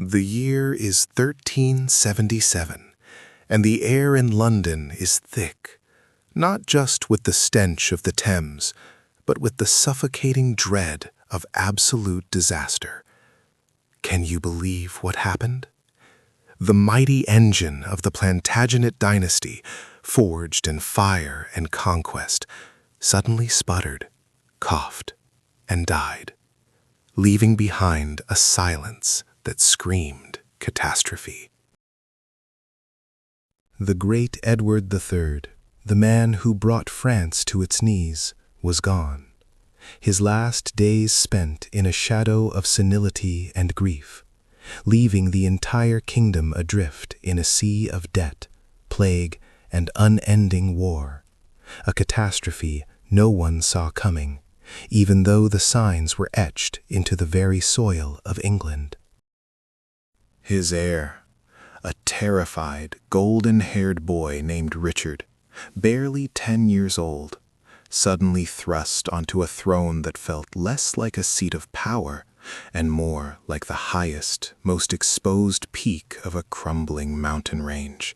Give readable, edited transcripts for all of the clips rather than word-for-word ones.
The year is 1377, and the air in London is thick, not just with the stench of the Thames, but with the suffocating dread of absolute disaster. Can you believe what happened? The mighty engine of the Plantagenet dynasty, forged in fire and conquest, suddenly sputtered, coughed, and died, leaving behind a silence that screamed catastrophe. The great Edward III, the man who brought France to its knees, was gone, his last days spent in a shadow of senility and grief, leaving the entire kingdom adrift in a sea of debt, plague, and unending war, a catastrophe no one saw coming, even though the signs were etched into the very soil of England. His heir, a terrified, golden-haired boy named Richard, barely 10 years old, suddenly thrust onto a throne that felt less like a seat of power and more like the highest, most exposed peak of a crumbling mountain range.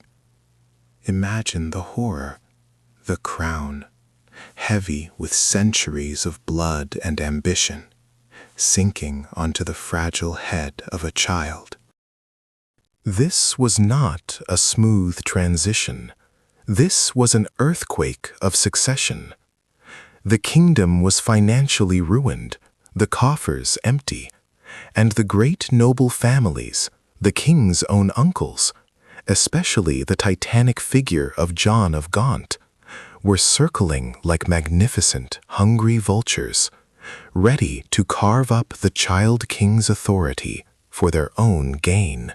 Imagine the horror, the crown, heavy with centuries of blood and ambition, sinking onto the fragile head of a child. This was not a smooth transition. This was an earthquake of succession. The kingdom was financially ruined, the coffers empty, and the great noble families, the king's own uncles, especially the titanic figure of John of Gaunt, were circling like magnificent, hungry vultures, ready to carve up the child king's authority for their own gain.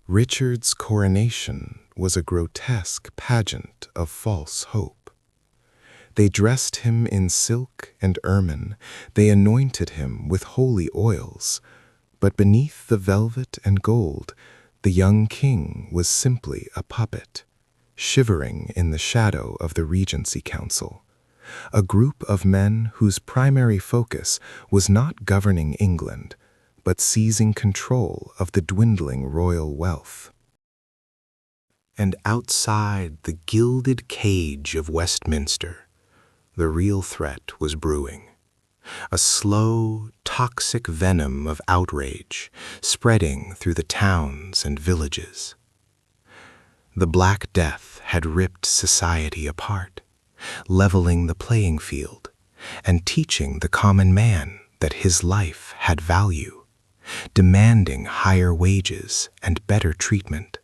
Richard's coronation was a grotesque pageant of false hope. They dressed him in silk and ermine, they anointed him with holy oils, but beneath the velvet and gold, the young king was simply a puppet, shivering in the shadow of the Regency Council, a group of men whose primary focus was not governing England, but seizing control of the dwindling royal wealth. And outside the gilded cage of Westminster, the real threat was brewing, a slow, toxic venom of outrage spreading through the towns and villages. The Black Death had ripped society apart, leveling the playing field and teaching the common man that his life had value, demanding higher wages and better treatment.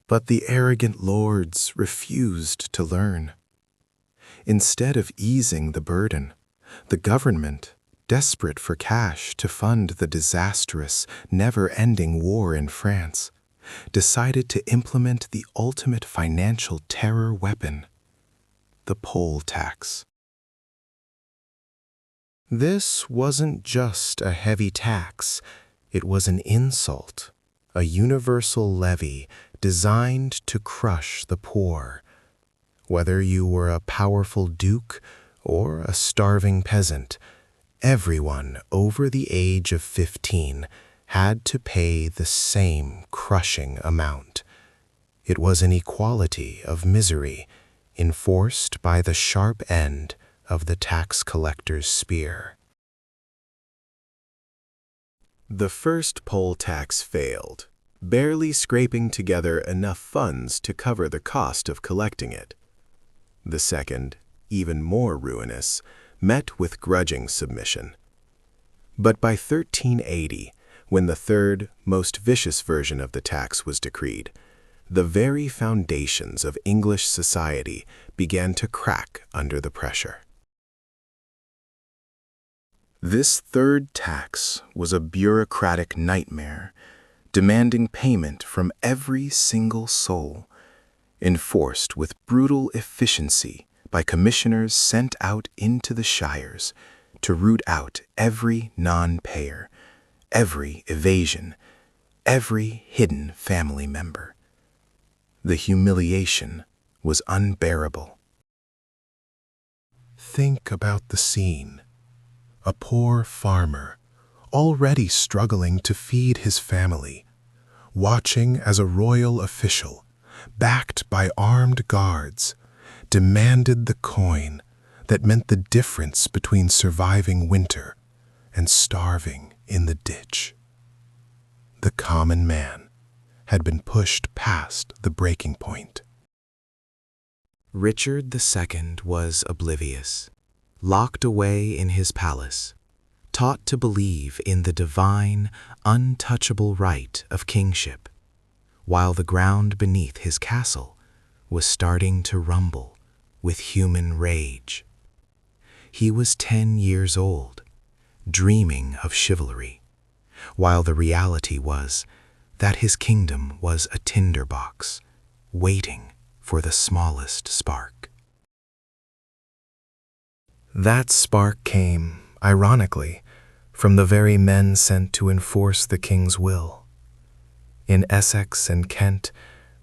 But the arrogant lords refused to learn. Instead of easing the burden, the government, desperate for cash to fund the disastrous, never-ending war in France, decided to implement the ultimate financial terror weapon, the poll tax. This wasn't just a heavy tax, it was an insult, a universal levy designed to crush the poor. Whether you were a powerful duke or a starving peasant, everyone over the age of 15 had to pay the same crushing amount. It was an equality of misery enforced by the sharp end of the tax collector's spear. The first poll tax failed, barely scraping together enough funds to cover the cost of collecting it. The second, even more ruinous, met with grudging submission. But by 1380, when the third, most vicious version of the tax was decreed, the very foundations of English society began to crack under the pressure. This third tax was a bureaucratic nightmare, demanding payment from every single soul, enforced with brutal efficiency by commissioners sent out into the shires to root out every non-payer, every evasion, every hidden family member. The humiliation was unbearable. Think about the scene. A poor farmer, already struggling to feed his family, watching as a royal official, backed by armed guards, demanded the coin that meant the difference between surviving winter and starving in the ditch. The common man had been pushed past the breaking point. Richard II was oblivious, locked away in his palace, taught to believe in the divine, untouchable right of kingship, while the ground beneath his castle was starting to rumble with human rage. He was 10 years old, dreaming of chivalry, while the reality was that his kingdom was a tinderbox, waiting for the smallest spark. That spark came, ironically, from the very men sent to enforce the king's will. In Essex and Kent,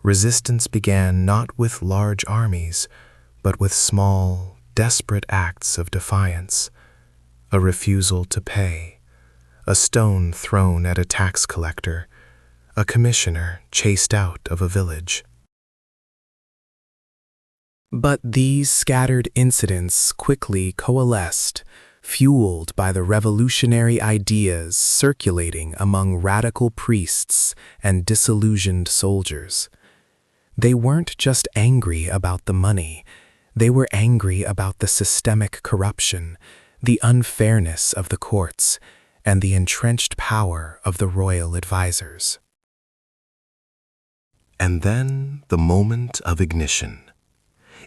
resistance began not with large armies, but with small, desperate acts of defiance, a refusal to pay, a stone thrown at a tax collector, a commissioner chased out of a village. But these scattered incidents quickly coalesced, fueled by the revolutionary ideas circulating among radical priests and disillusioned soldiers. They weren't just angry about the money, they were angry about the systemic corruption, the unfairness of the courts, and the entrenched power of the royal advisors. And then the moment of ignition.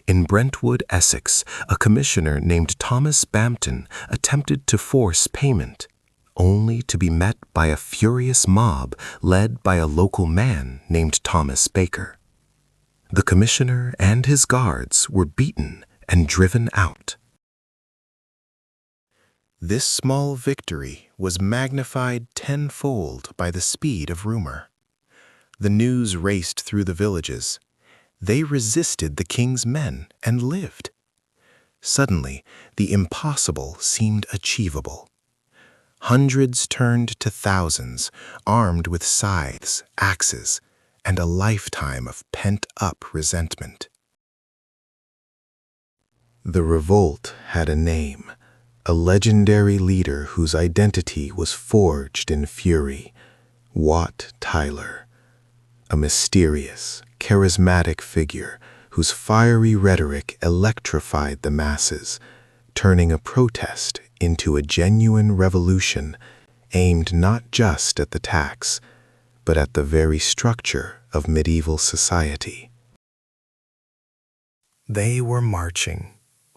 In Brentwood, Essex, a commissioner named Thomas Bampton attempted to force payment, only to be met by a furious mob led by a local man named Thomas Baker. The commissioner and his guards were beaten and driven out. This small victory was magnified tenfold by the speed of rumor. The news raced through the villages. They resisted the king's men and lived. Suddenly, the impossible seemed achievable. Hundreds turned to thousands, armed with scythes, axes, and a lifetime of pent-up resentment. The revolt had a name, a legendary leader whose identity was forged in fury, Wat Tyler, a mysterious, charismatic figure whose fiery rhetoric electrified the masses, turning a protest into a genuine revolution aimed not just at the tax, but at the very structure of medieval society. They were marching,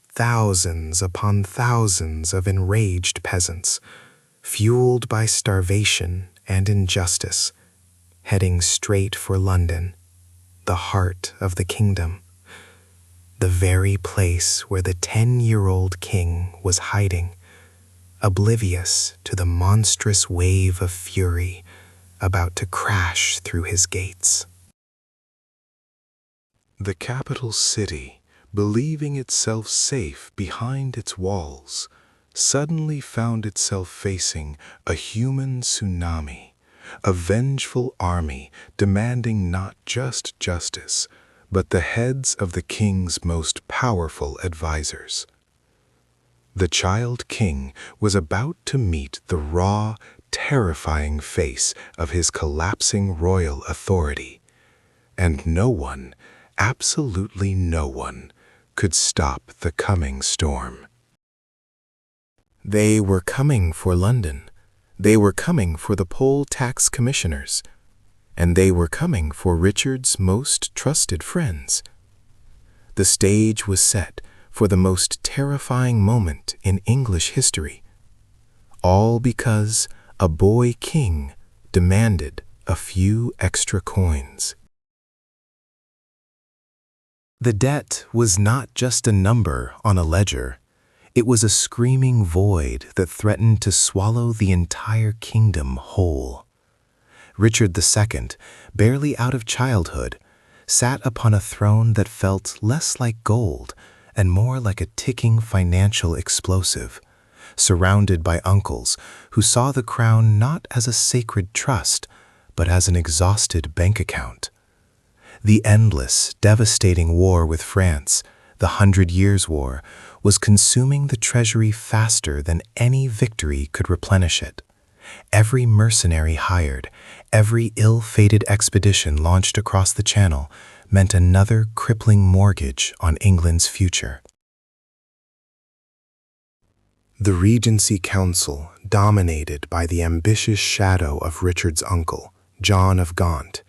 thousands upon thousands of enraged peasants, fueled by starvation and injustice, heading straight for London, the heart of the kingdom, the very place where the 10-year-old king was hiding, oblivious to the monstrous wave of fury about to crash through his gates. The capital city, believing itself safe behind its walls, suddenly found itself facing a human tsunami, a vengeful army demanding not just justice, but the heads of the king's most powerful advisors. The child king was about to meet the raw, terrifying face of his collapsing royal authority, and no one, absolutely no one, could stop the coming storm. They were coming for London. They were coming for the poll tax commissioners, and they were coming for Richard's most trusted friends. The stage was set for the most terrifying moment in English history, all because a boy king demanded a few extra coins. The debt was not just a number on a ledger. It was a screaming void that threatened to swallow the entire kingdom whole. Richard II, barely out of childhood, sat upon a throne that felt less like gold and more like a ticking financial explosive, surrounded by uncles who saw the crown not as a sacred trust, but as an exhausted bank account. The endless, devastating war with France, the 100 Years' War, was consuming the treasury faster than any victory could replenish it. Every mercenary hired, every ill-fated expedition launched across the Channel meant another crippling mortgage on England's future. The Regency Council, dominated by the ambitious shadow of Richard's uncle, John of Gaunt,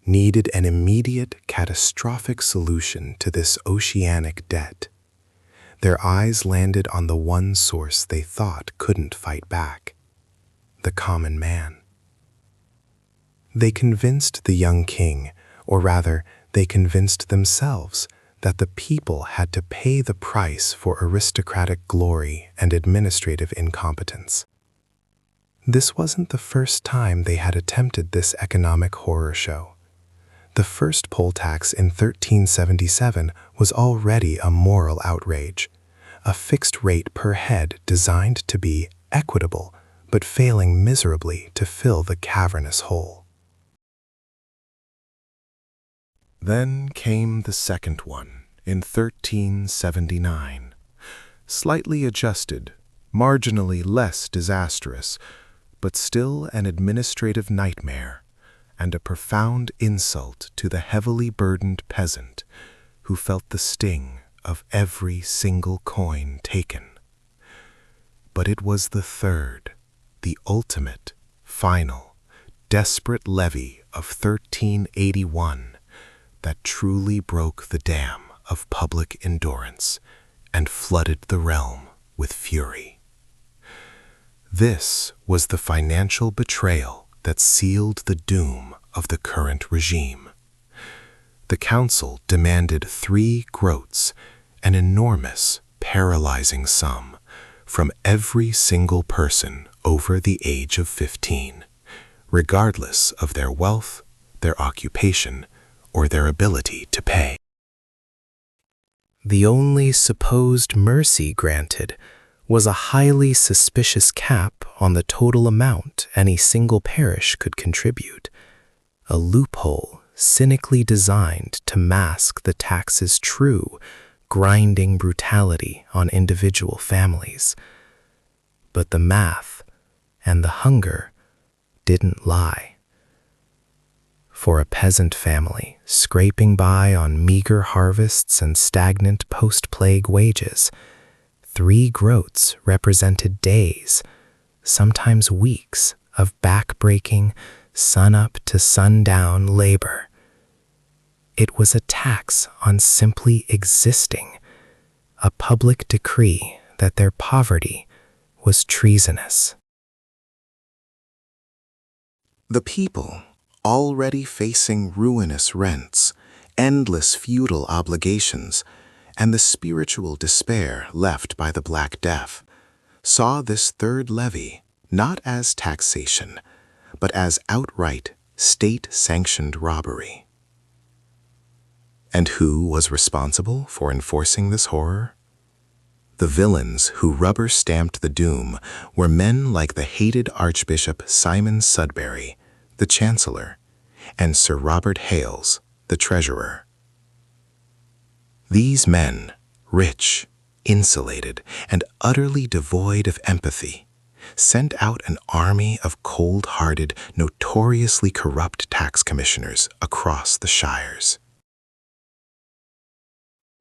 needed an immediate, catastrophic solution to this oceanic debt. Their eyes landed on the one source they thought couldn't fight back: the common man. They convinced the young king, or rather, they convinced themselves, that the people had to pay the price for aristocratic glory and administrative incompetence. This wasn't the first time they had attempted this economic horror show. The first poll tax in 1377 was already a moral outrage, a fixed rate per head designed to be equitable, but failing miserably to fill the cavernous hole. Then came the second one in 1379, slightly adjusted, marginally less disastrous, but still an administrative nightmare and a profound insult to the heavily burdened peasant who felt the sting of every single coin taken. But it was the third, the ultimate, final, desperate levy of 1381 that truly broke the dam of public endurance and flooded the realm with fury. This was the financial betrayal that sealed the doom of the current regime. The council demanded 3 groats, an enormous, paralyzing sum, from every single person over the age of 15, regardless of their wealth, their occupation, or their ability to pay. The only supposed mercy granted was a highly suspicious cap on the total amount any single parish could contribute, a loophole cynically designed to mask the tax's true, grinding brutality on individual families. But the math and the hunger didn't lie. For a peasant family scraping by on meager harvests and stagnant post-plague wages, 3 groats represented days, sometimes weeks, of back-breaking, sun-up to sundown labor. It was a tax on simply existing, a public decree that their poverty was treasonous. The people, already facing ruinous rents, endless feudal obligations, and the spiritual despair left by the Black Death, saw this third levy not as taxation, but as outright state-sanctioned robbery. And who was responsible for enforcing this horror? The villains who rubber-stamped the doom were men like the hated Archbishop Simon Sudbury, the Chancellor, and Sir Robert Hales, the Treasurer. These men, rich, insulated, and utterly devoid of empathy, sent out an army of cold-hearted, notoriously corrupt tax commissioners across the shires.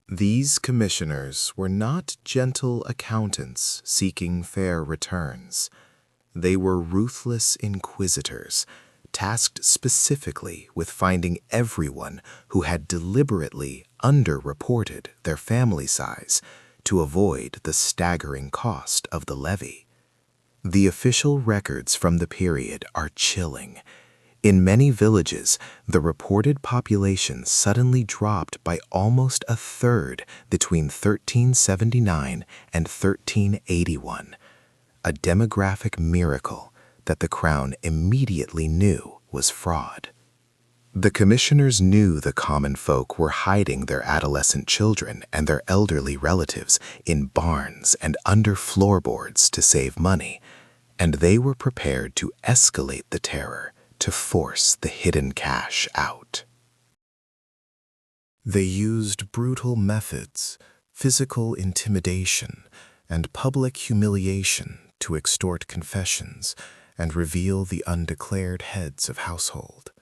These commissioners were not gentle accountants seeking fair returns. They were ruthless inquisitors, tasked specifically with finding everyone who had deliberately underreported their family size to avoid the staggering cost of the levy. The official records from the period are chilling. In many villages, the reported population suddenly dropped by almost a third between 1379 and 1381, a demographic miracle that the crown immediately knew was fraud. The commissioners knew the common folk were hiding their adolescent children and their elderly relatives in barns and under floorboards to save money, and they were prepared to escalate the terror to force the hidden cash out. They used brutal methods, physical intimidation, and public humiliation to extort confessions and reveal the undeclared heads of household.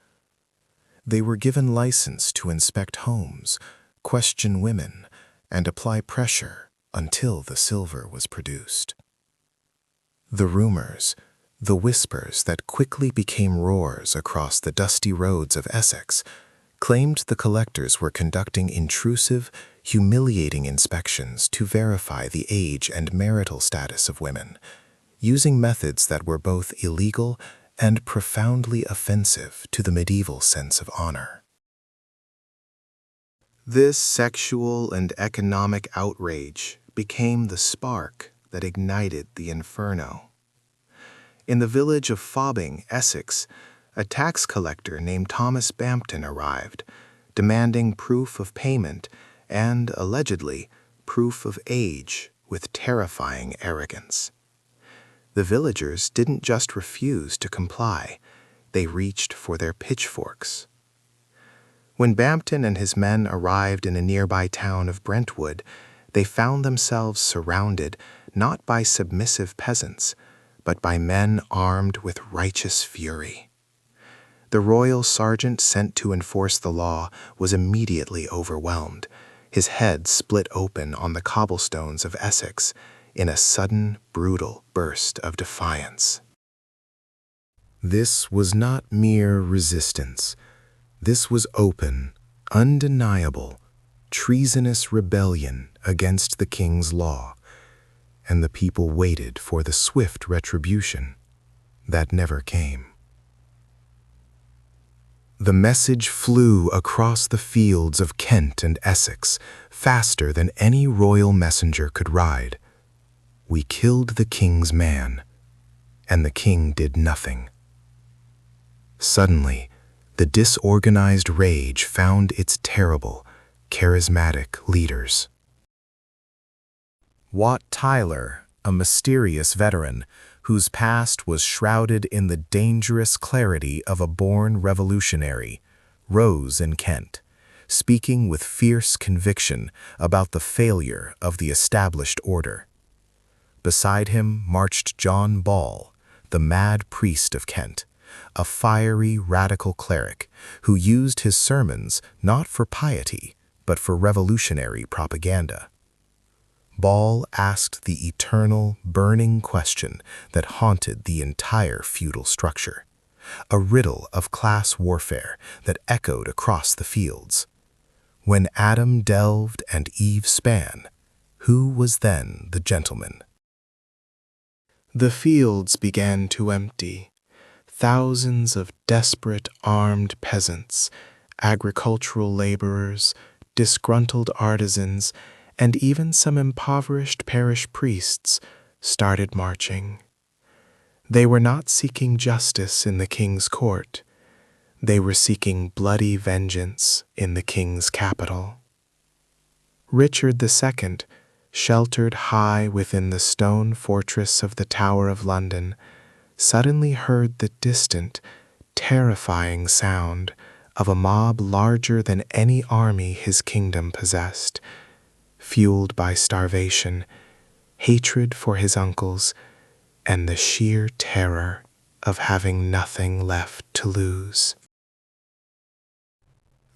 They were given license to inspect homes, question women, and apply pressure until the silver was produced. The rumors, the whispers that quickly became roars across the dusty roads of Essex, claimed the collectors were conducting intrusive, humiliating inspections to verify the age and marital status of women, using methods that were both illegal and profoundly offensive to the medieval sense of honor. This sexual and economic outrage became the spark that ignited the inferno. In the village of Fobbing, Essex, a tax collector named Thomas Bampton arrived, demanding proof of payment and, allegedly, proof of age with terrifying arrogance. The villagers didn't just refuse to comply, they reached for their pitchforks. When Bampton and his men arrived in a nearby town of Brentwood, they found themselves surrounded not by submissive peasants, but by men armed with righteous fury. The royal sergeant sent to enforce the law was immediately overwhelmed, his head split open on the cobblestones of Essex in a sudden, brutal burst of defiance. This was not mere resistance. This was open, undeniable, treasonous rebellion against the king's law, and the people waited for the swift retribution that never came. The message flew across the fields of Kent and Essex faster than any royal messenger could ride. We killed the king's man, and the king did nothing. Suddenly, the disorganized rage found its terrible, charismatic leaders. Wat Tyler, a mysterious veteran whose past was shrouded in the dangerous clarity of a born revolutionary, rose in Kent, speaking with fierce conviction about the failure of the established order. Beside him marched John Ball, the mad priest of Kent, a fiery radical cleric who used his sermons not for piety, but for revolutionary propaganda. Ball asked the eternal, burning question that haunted the entire feudal structure, a riddle of class warfare that echoed across the fields. When Adam delved and Eve span, who was then the gentleman? The fields began to empty. Thousands of desperate armed peasants, agricultural laborers, disgruntled artisans, and even some impoverished parish priests started marching. They were not seeking justice in the king's court. They were seeking bloody vengeance in the king's capital. Richard II, sheltered high within the stone fortress of the Tower of London, suddenly heard the distant, terrifying sound of a mob larger than any army his kingdom possessed, fueled by starvation, hatred for his uncles, and the sheer terror of having nothing left to lose.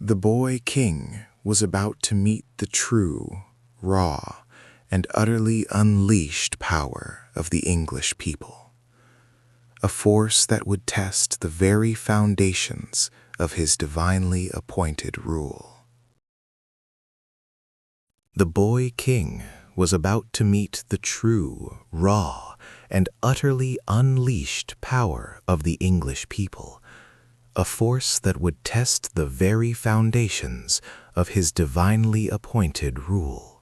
The boy king was about to meet the true, raw, and utterly unleashed power of the English people, a force that would test the very foundations of his divinely appointed rule. The boy king was about to meet the true, raw, and utterly unleashed power of the English people, a force that would test the very foundations of his divinely appointed rule.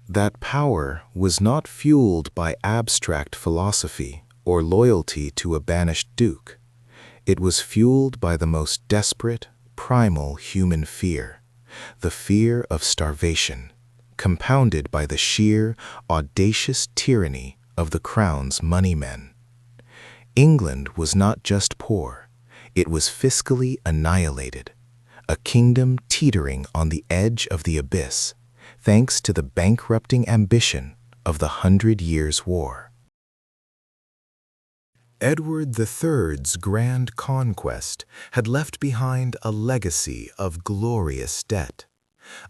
That power was not fueled by abstract philosophy or loyalty to a banished duke. It was fueled by the most desperate, primal human fear, the fear of starvation, compounded by the sheer, audacious tyranny of the Crown's moneymen. England was not just poor, it was fiscally annihilated, a kingdom teetering on the edge of the abyss, thanks to the bankrupting ambition of the 100 Years' War. Edward III's grand conquest had left behind a legacy of glorious debt,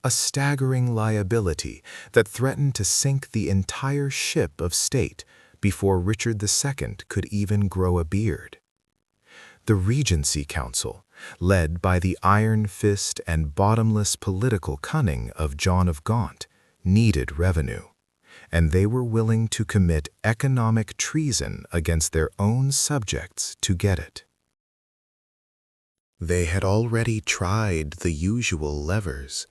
a staggering liability that threatened to sink the entire ship of state before Richard II could even grow a beard. The Regency Council, led by the iron fist and bottomless political cunning of John of Gaunt, needed revenue, and they were willing to commit economic treason against their own subjects to get it. They had already tried the usual levers,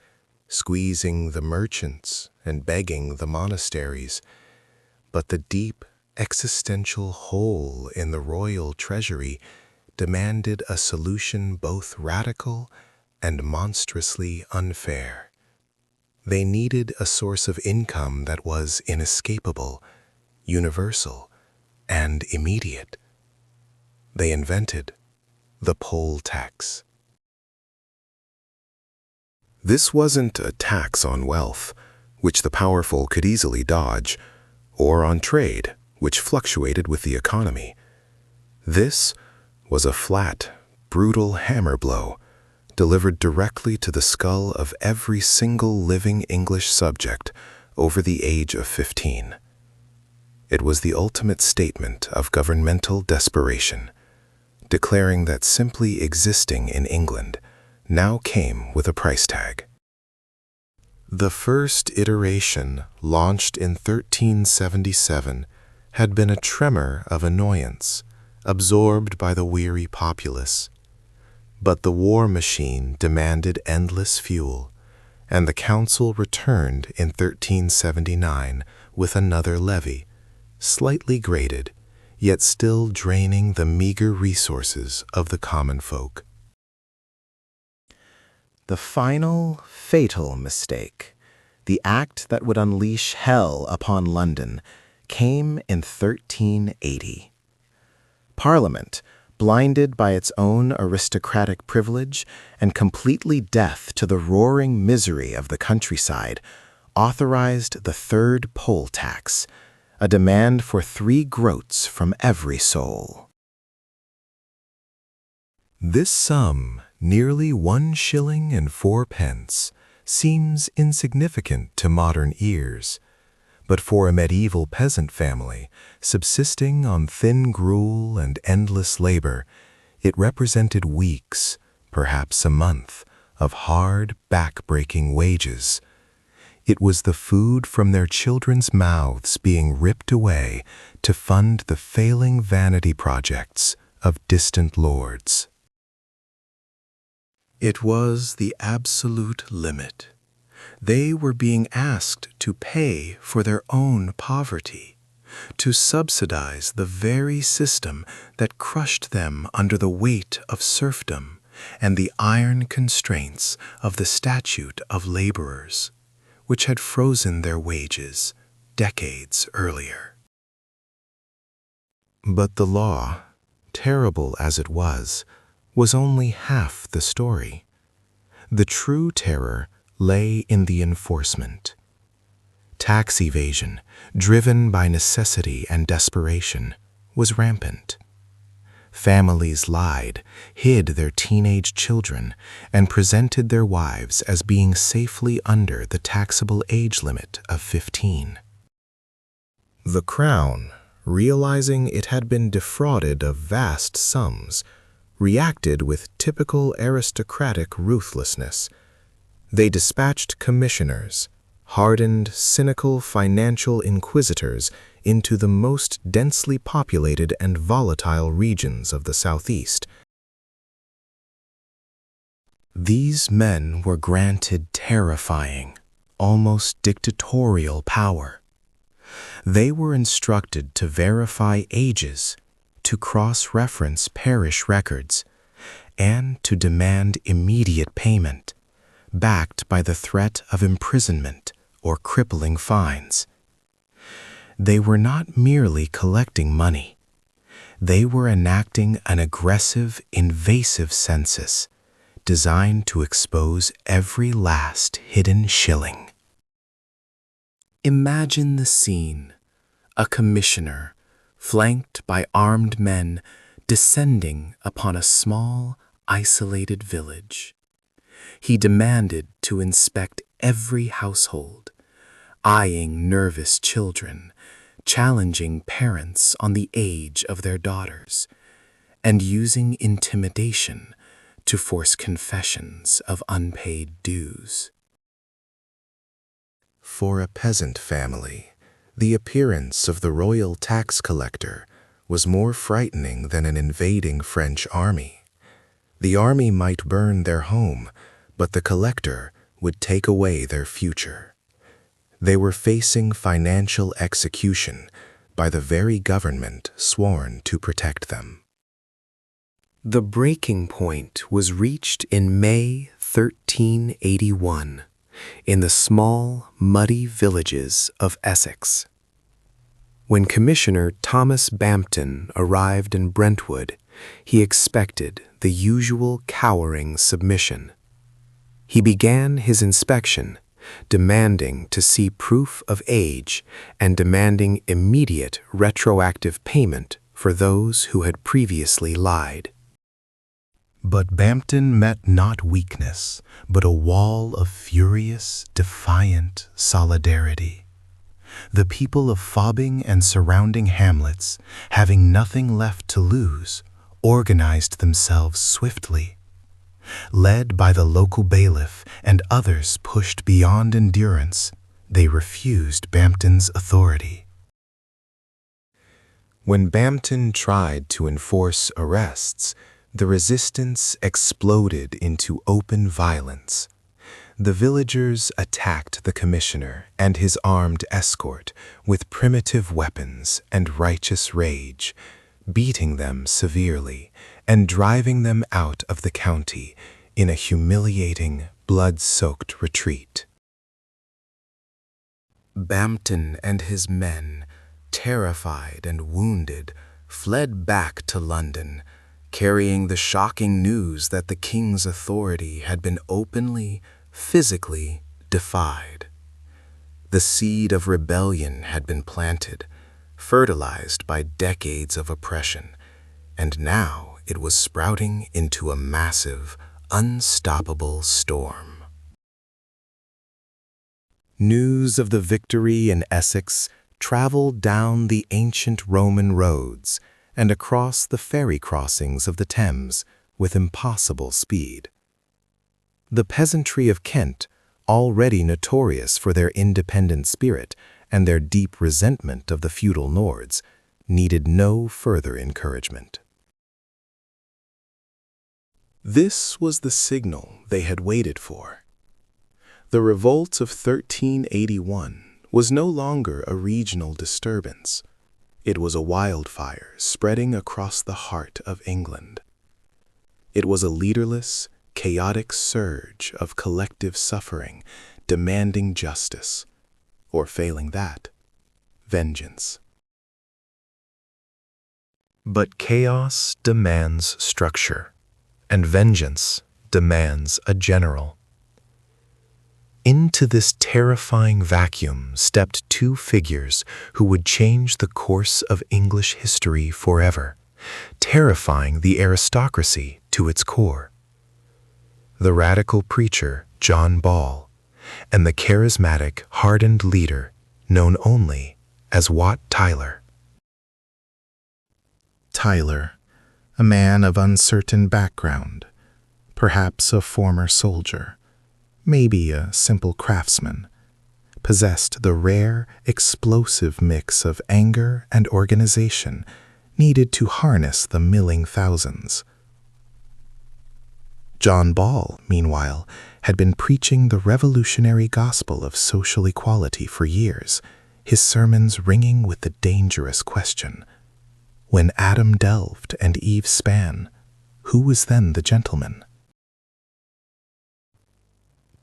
squeezing the merchants and begging the monasteries, but the deep, existential hole in the royal treasury demanded a solution both radical and monstrously unfair. They needed a source of income that was inescapable, universal, and immediate. They invented the poll tax. This wasn't a tax on wealth, which the powerful could easily dodge, or on trade, which fluctuated with the economy. This was a flat, brutal hammer blow, delivered directly to the skull of every single living English subject over the age of 15. It was the ultimate statement of governmental desperation, declaring that simply existing in England now came with a price tag. The first iteration, launched in 1377, had been a tremor of annoyance, absorbed by the weary populace. But the war machine demanded endless fuel, and the council returned in 1379 with another levy, slightly graded, yet still draining the meager resources of the common folk. The final, fatal mistake, the act that would unleash hell upon London, came in 1380. Parliament, blinded by its own aristocratic privilege and completely deaf to the roaring misery of the countryside, authorized the third poll tax, a demand for 3 groats from every soul. This sum, nearly 1 shilling and 4 pence, seems insignificant to modern ears, but for a medieval peasant family, subsisting on thin gruel and endless labor, it represented weeks, perhaps a month, of hard, back-breaking wages. It was the food from their children's mouths being ripped away to fund the failing vanity projects of distant lords. It was the absolute limit. They were being asked to pay for their own poverty, to subsidize the very system that crushed them under the weight of serfdom and the iron constraints of the Statute of Laborers, which had frozen their wages decades earlier. But the law, terrible as it was only half the story. The true terror lay in the enforcement. Tax evasion, driven by necessity and desperation, was rampant. Families lied, hid their teenage children, and presented their wives as being safely under the taxable age limit of 15. The Crown, realizing it had been defrauded of vast sums, reacted with typical aristocratic ruthlessness. They dispatched commissioners, hardened, cynical financial inquisitors, into the most densely populated and volatile regions of the Southeast. These men were granted terrifying, almost dictatorial power. They were instructed to verify ages, to cross-reference parish records and to demand immediate payment, backed by the threat of imprisonment or crippling fines. They were not merely collecting money. They were enacting an aggressive, invasive census designed to expose every last hidden shilling. Imagine the scene: a commissioner, flanked by armed men, descending upon a small, isolated village. He demanded to inspect every household, eyeing nervous children, challenging parents on the age of their daughters, and using intimidation to force confessions of unpaid dues. For a peasant family, the appearance of the royal tax collector was more frightening than an invading French army. The army might burn their home, but the collector would take away their future. They were facing financial execution by the very government sworn to protect them. The breaking point was reached in May 1381 in the small, muddy villages of Essex. When Commissioner Thomas Bampton arrived in Brentwood, he expected the usual cowering submission. He began his inspection, demanding to see proof of age and demanding immediate retroactive payment for those who had previously lied. But Bampton met not weakness, but a wall of furious, defiant solidarity. The people of Fobbing and surrounding hamlets, having nothing left to lose, organized themselves swiftly. Led by the local bailiff and others pushed beyond endurance, they refused Bampton's authority. When Bampton tried to enforce arrests, the resistance exploded into open violence. The villagers attacked the commissioner and his armed escort with primitive weapons and righteous rage, beating them severely and driving them out of the county in a humiliating, blood-soaked retreat. Bampton and his men, terrified and wounded, fled back to London, carrying the shocking news that the king's authority had been openly, physically defied. The seed of rebellion had been planted, fertilized by decades of oppression, and now it was sprouting into a massive, unstoppable storm. News of the victory in Essex traveled down the ancient Roman roads and across the ferry crossings of the Thames with impossible speed. The peasantry of Kent, already notorious for their independent spirit and their deep resentment of the feudal lords, needed no further encouragement. This was the signal they had waited for. The revolt of 1381 was no longer a regional disturbance. It was a wildfire spreading across the heart of England. It was a leaderless, chaotic surge of collective suffering, demanding justice, or failing that, vengeance. But chaos demands structure, and vengeance demands a general. Into this terrifying vacuum stepped two figures who would change the course of English history forever, terrifying the aristocracy to its core. The radical preacher John Ball and the charismatic, hardened leader known only as Wat Tyler. Tyler, a man of uncertain background, perhaps a former soldier, maybe a simple craftsman, possessed the rare, explosive mix of anger and organization needed to harness the milling thousands. John Ball, meanwhile, had been preaching the revolutionary gospel of social equality for years, his sermons ringing with the dangerous question, When Adam delved and Eve span, who was then the gentleman?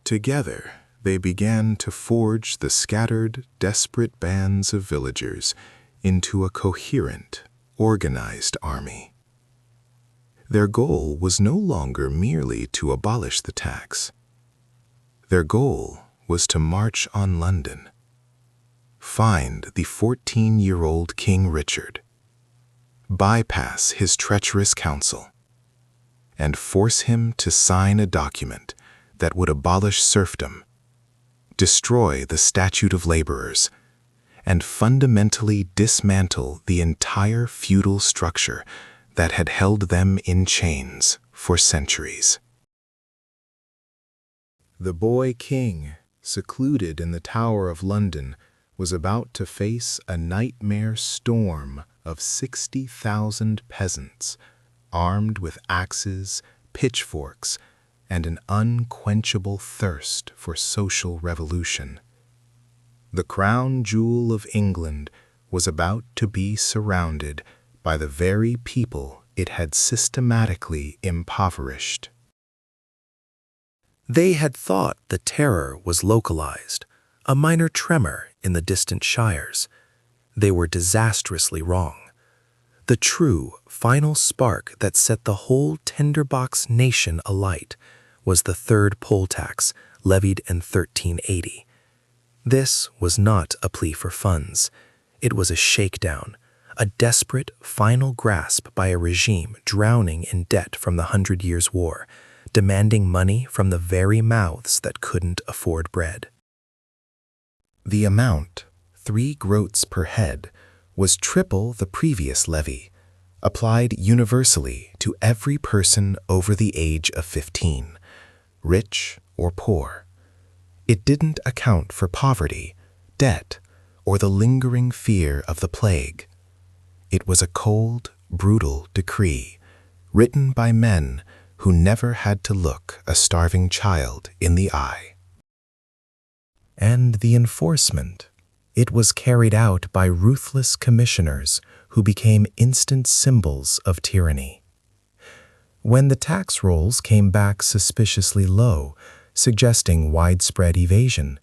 Together, they began to forge the scattered, desperate bands of villagers into a coherent, organized army. Their goal was no longer merely to abolish the tax. Their goal was to march on London, find the 14-year-old King Richard, bypass his treacherous council, and force him to sign a document that would abolish serfdom, destroy the Statute of Laborers, and fundamentally dismantle the entire feudal structure that had held them in chains for centuries. The boy king, secluded in the Tower of London, was about to face a nightmare storm of 60,000 peasants, armed with axes, pitchforks, and an unquenchable thirst for social revolution. The crown jewel of England was about to be surrounded by the very people it had systematically impoverished. They had thought the terror was localized, a minor tremor in the distant shires. They were disastrously wrong. The true, final spark that set the whole tinderbox nation alight was the third poll tax levied in 1380. This was not a plea for funds. It was a shakedown, a desperate final grasp by a regime drowning in debt from the 100 Years' War, demanding money from the very mouths that couldn't afford bread. The amount, 3 groats per head, was triple the previous levy, applied universally to every person over the age of 15, rich or poor. It didn't account for poverty, debt, or the lingering fear of the plague. It was a cold, brutal decree, written by men who never had to look a starving child in the eye. And the enforcement, it was carried out by ruthless commissioners who became instant symbols of tyranny. When the tax rolls came back suspiciously low, suggesting widespread evasion,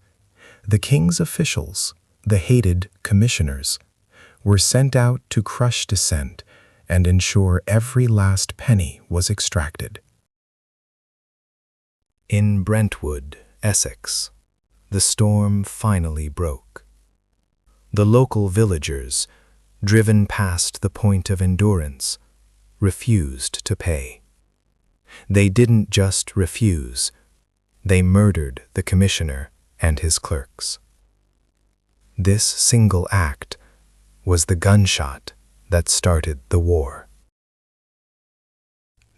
the king's officials, the hated commissioners, were sent out to crush dissent and ensure every last penny was extracted. In Brentwood, Essex, the storm finally broke. The local villagers, driven past the point of endurance, refused to pay. They didn't just refuse, they murdered the commissioner and his clerks. This single act was the gunshot that started the war.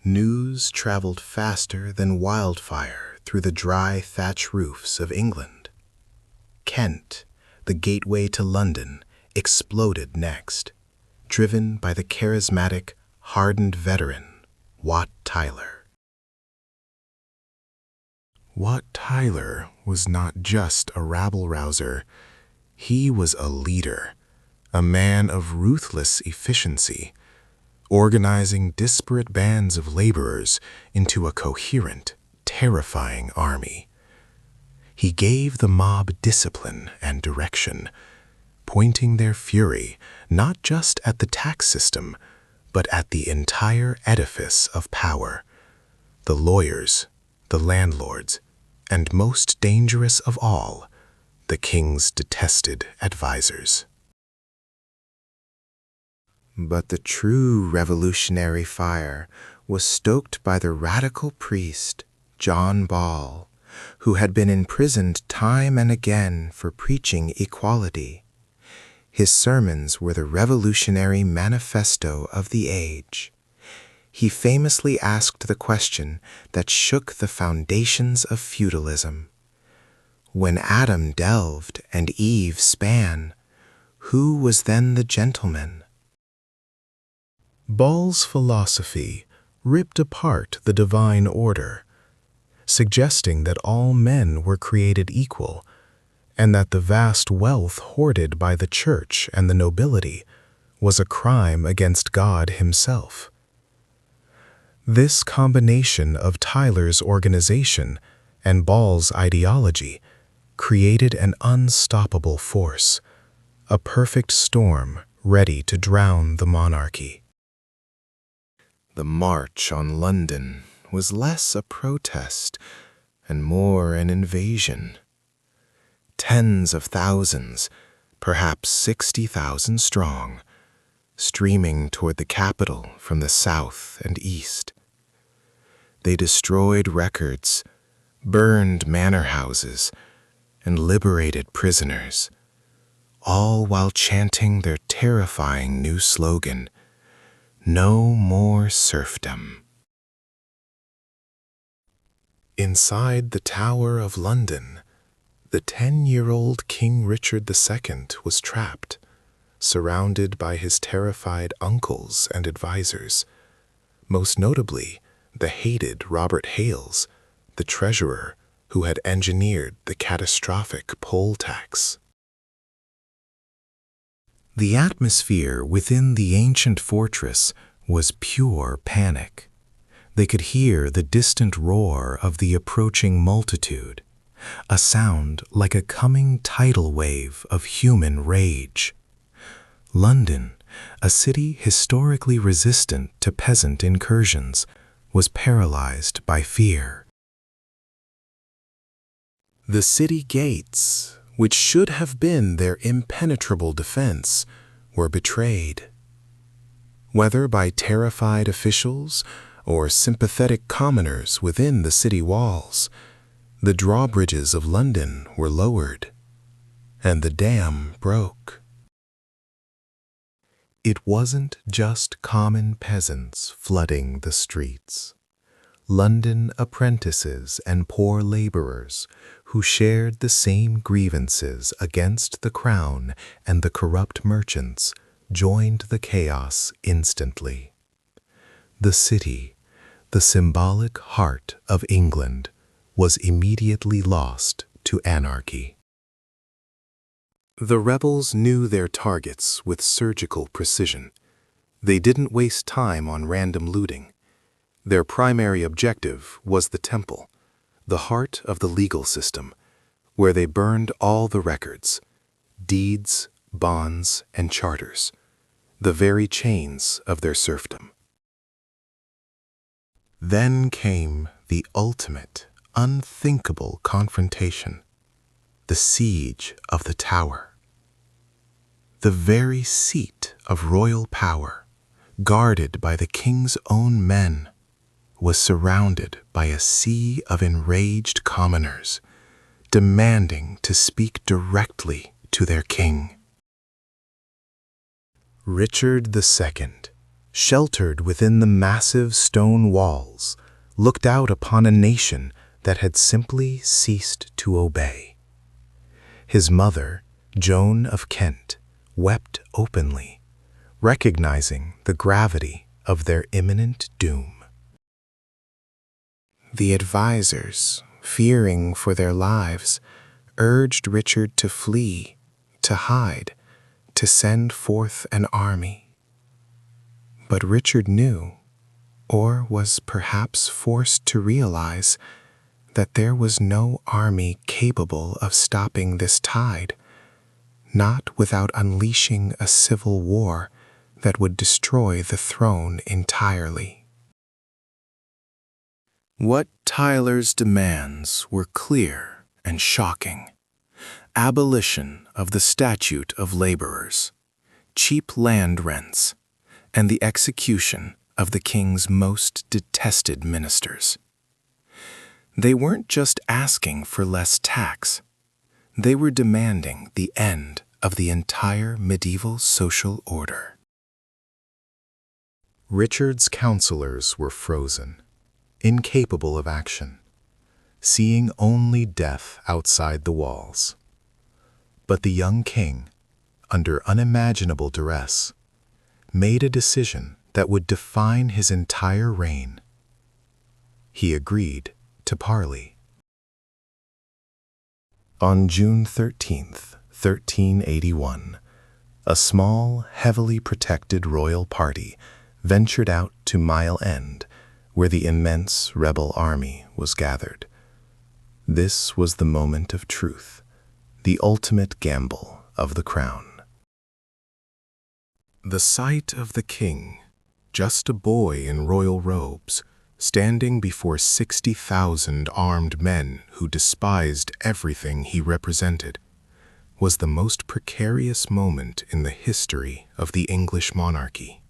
News traveled faster than wildfire through the dry thatch roofs of England. Kent, the gateway to London, exploded next, driven by the charismatic, hardened veteran, Wat Tyler. Wat Tyler was not just a rabble-rouser. He was a leader, a man of ruthless efficiency, organizing disparate bands of laborers into a coherent, terrifying army. He gave the mob discipline and direction, pointing their fury not just at the tax system, but at the entire edifice of power, the lawyers, the landlords, and most dangerous of all, the king's detested advisors. But the true revolutionary fire was stoked by the radical priest, John Ball, who had been imprisoned time and again for preaching equality. His sermons were the revolutionary manifesto of the age. He famously asked the question that shook the foundations of feudalism. When Adam delved and Eve span, who was then the gentleman? Ball's philosophy ripped apart the divine order, suggesting that all men were created equal, and that the vast wealth hoarded by the church and the nobility was a crime against God himself. This combination of Tyler's organization and Ball's ideology created an unstoppable force, a perfect storm ready to drown the monarchy. The March on London was less a protest and more an invasion. Tens of thousands, perhaps 60,000 strong, streaming toward the capital from the south and east. They destroyed records, burned manor houses, and liberated prisoners, all while chanting their terrifying new slogan, "No more serfdom." Inside the Tower of London, the 10-year-old King Richard II was trapped, surrounded by his terrified uncles and advisors, most notably the hated Robert Hales, the treasurer who had engineered the catastrophic poll tax. The atmosphere within the ancient fortress was pure panic. They could hear the distant roar of the approaching multitude, a sound like a coming tidal wave of human rage. London, a city historically resistant to peasant incursions, was paralyzed by fear. The city gates, which should have been their impenetrable defense, were betrayed. Whether by terrified officials or sympathetic commoners within the city walls, the drawbridges of London were lowered, and the dam broke. It wasn't just common peasants flooding the streets. London apprentices and poor laborers who shared the same grievances against the crown and the corrupt merchants joined the chaos instantly. The city, the symbolic heart of England, was immediately lost to anarchy. The rebels knew their targets with surgical precision. They didn't waste time on random looting. Their primary objective was the temple, the heart of the legal system, where they burned all the records, deeds, bonds, and charters, the very chains of their serfdom. Then came the ultimate, unthinkable confrontation, the siege of the Tower. The very seat of royal power, guarded by the king's own men, was surrounded by a sea of enraged commoners, demanding to speak directly to their king. Richard II, sheltered within the massive stone walls, looked out upon a nation that had simply ceased to obey. His mother, Joan of Kent, wept openly, recognizing the gravity of their imminent doom. The advisors, fearing for their lives, urged Richard to flee, to hide, to send forth an army. But Richard knew, or was perhaps forced to realize, that there was no army capable of stopping this tide, not without unleashing a civil war that would destroy the throne entirely. What Tyler's demands were clear and shocking. Abolition of the statute of laborers, cheap land rents, and the execution of the king's most detested ministers. They weren't just asking for less tax. They were demanding the end of the entire medieval social order. Richard's counselors were frozen, incapable of action, seeing only death outside the walls. But the young king, under unimaginable duress, made a decision that would define his entire reign. He agreed to parley. On June 13th, 1381, A small, heavily protected royal party ventured out to Mile End, where the immense rebel army was gathered. This was the moment of truth, the ultimate gamble of the crown. The sight of the king, just a boy in royal robes, standing before 60,000 armed men who despised everything he represented, was the most precarious moment in the history of the English monarchy.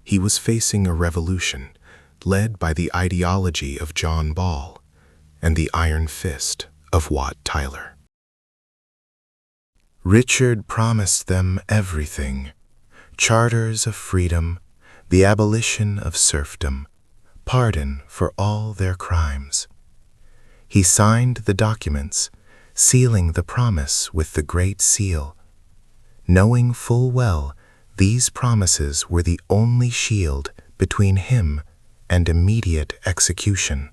He was facing a revolution led by the ideology of John Ball and the iron fist of Wat Tyler. Richard promised them everything: charters of freedom, the abolition of serfdom, pardon for all their crimes. He signed the documents, sealing the promise with the Great Seal, knowing full well these promises were the only shield between him and immediate execution.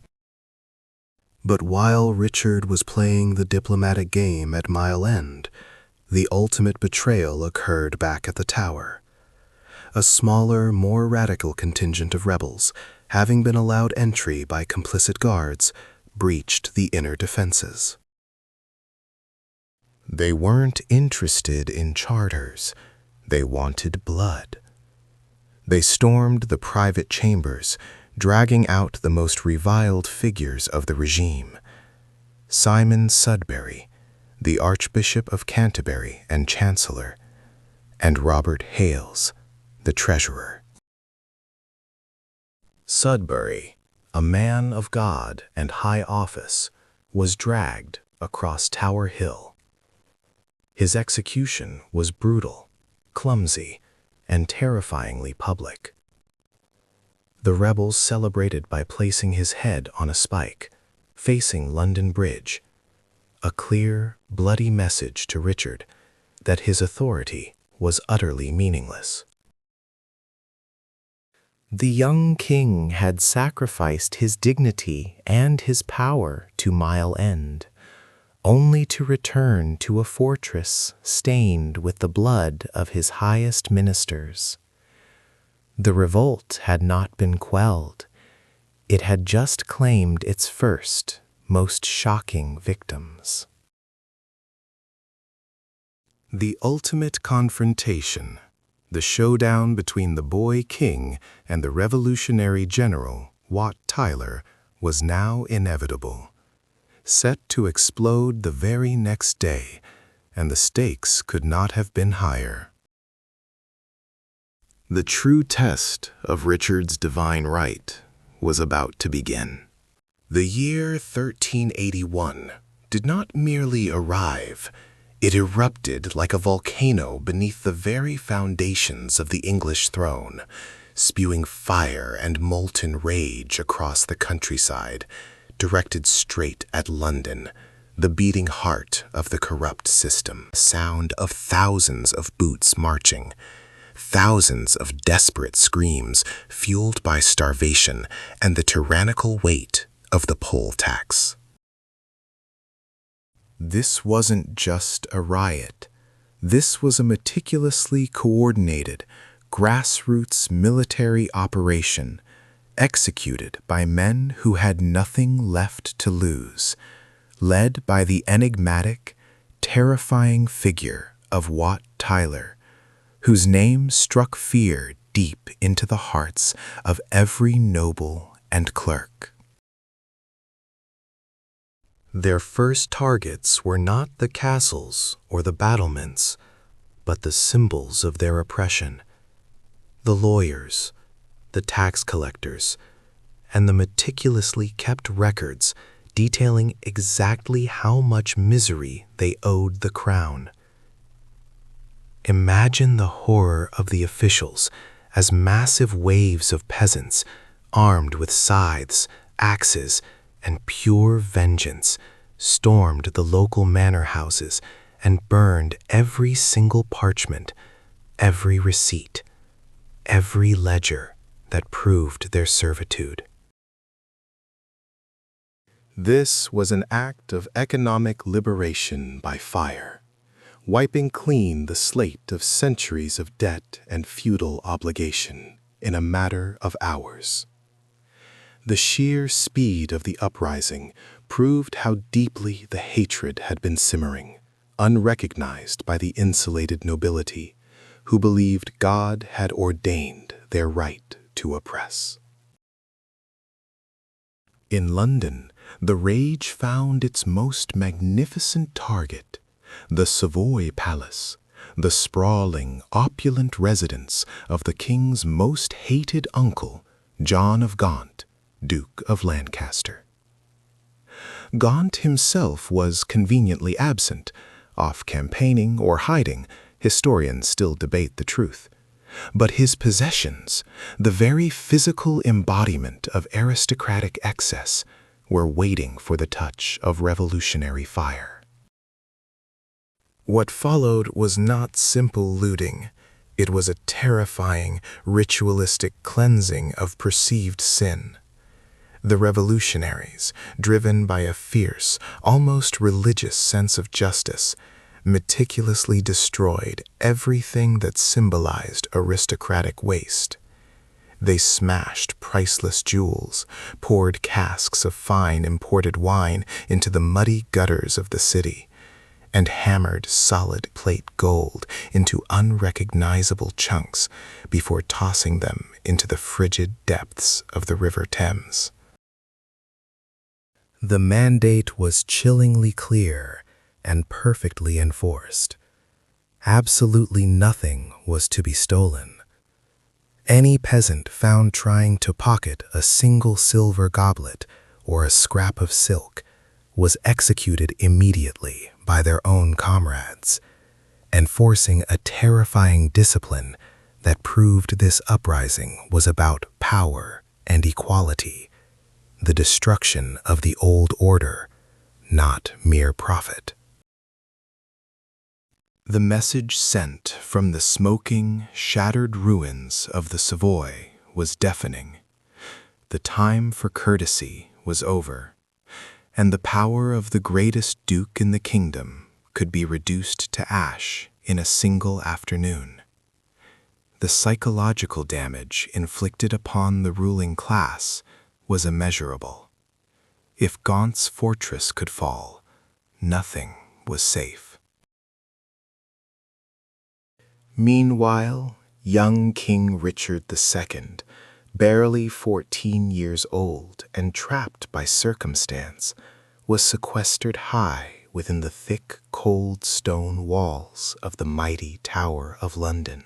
But while Richard was playing the diplomatic game at Mile End, the ultimate betrayal occurred back at the Tower. A smaller, more radical contingent of rebels, having been allowed entry by complicit guards, breached the inner defenses. They weren't interested in charters. They wanted blood. They stormed the private chambers, dragging out the most reviled figures of the regime: Simon Sudbury, the Archbishop of Canterbury and Chancellor, and Robert Hales, the treasurer. Sudbury, a man of God and high office, was dragged across Tower Hill. His execution was brutal, clumsy, and terrifyingly public. The rebels celebrated by placing his head on a spike, facing London Bridge, a clear, bloody message to Richard that his authority was utterly meaningless. The young king had sacrificed his dignity and his power to Mile End, only to return to a fortress stained with the blood of his highest ministers. The revolt had not been quelled. It had just claimed its first, most shocking victims. The ultimate confrontation, the showdown between the boy king and the revolutionary general, Wat Tyler, was now inevitable, set to explode the very next day, and the stakes could not have been higher. The true test of Richard's divine right was about to begin. The year 1381 did not merely arrive, it erupted like a volcano beneath the very foundations of the English throne, spewing fire and molten rage across the countryside, directed straight at London, the beating heart of the corrupt system. The sound of thousands of boots marching, thousands of desperate screams fueled by starvation and the tyrannical weight of the poll tax. This wasn't just a riot. This was a meticulously coordinated, grassroots military operation executed by men who had nothing left to lose, led by the enigmatic, terrifying figure of Wat Tyler, whose name struck fear deep into the hearts of every noble and clerk. Their first targets were not the castles or the battlements, but the symbols of their oppression: the lawyers, the tax collectors, and the meticulously kept records detailing exactly how much misery they owed the crown. Imagine the horror of the officials as massive waves of peasants, armed with scythes, axes, and pure vengeance, stormed the local manor houses and burned every single parchment, every receipt, every ledger that proved their servitude. This was an act of economic liberation by fire, wiping clean the slate of centuries of debt and feudal obligation in a matter of hours. The sheer speed of the uprising proved how deeply the hatred had been simmering, unrecognized by the insulated nobility, who believed God had ordained their right to oppress. In London, the rage found its most magnificent target, the Savoy Palace, the sprawling, opulent residence of the king's most hated uncle, John of Gaunt, Duke of Lancaster. Gaunt himself was conveniently absent, off campaigning or hiding. Historians still debate the truth. But his possessions, the very physical embodiment of aristocratic excess, were waiting for the touch of revolutionary fire. What followed was not simple looting. It was a terrifying, ritualistic cleansing of perceived sin. The revolutionaries, driven by a fierce, almost religious sense of justice, meticulously destroyed everything that symbolized aristocratic waste. They smashed priceless jewels, poured casks of fine imported wine into the muddy gutters of the city, and hammered solid plate gold into unrecognizable chunks before tossing them into the frigid depths of the River Thames. The mandate was chillingly clear and perfectly enforced. Absolutely nothing was to be stolen. Any peasant found trying to pocket a single silver goblet or a scrap of silk was executed immediately by their own comrades, enforcing a terrifying discipline that proved this uprising was about power and equality, the destruction of the old order, not mere profit. The message sent from the smoking, shattered ruins of the Savoy was deafening. The time for courtesy was over, and the power of the greatest duke in the kingdom could be reduced to ash in a single afternoon. The psychological damage inflicted upon the ruling class was immeasurable. If Gaunt's fortress could fall, nothing was safe. Meanwhile, young King Richard II, barely 14 years old and trapped by circumstance, was sequestered high within the thick, cold stone walls of the mighty Tower of London,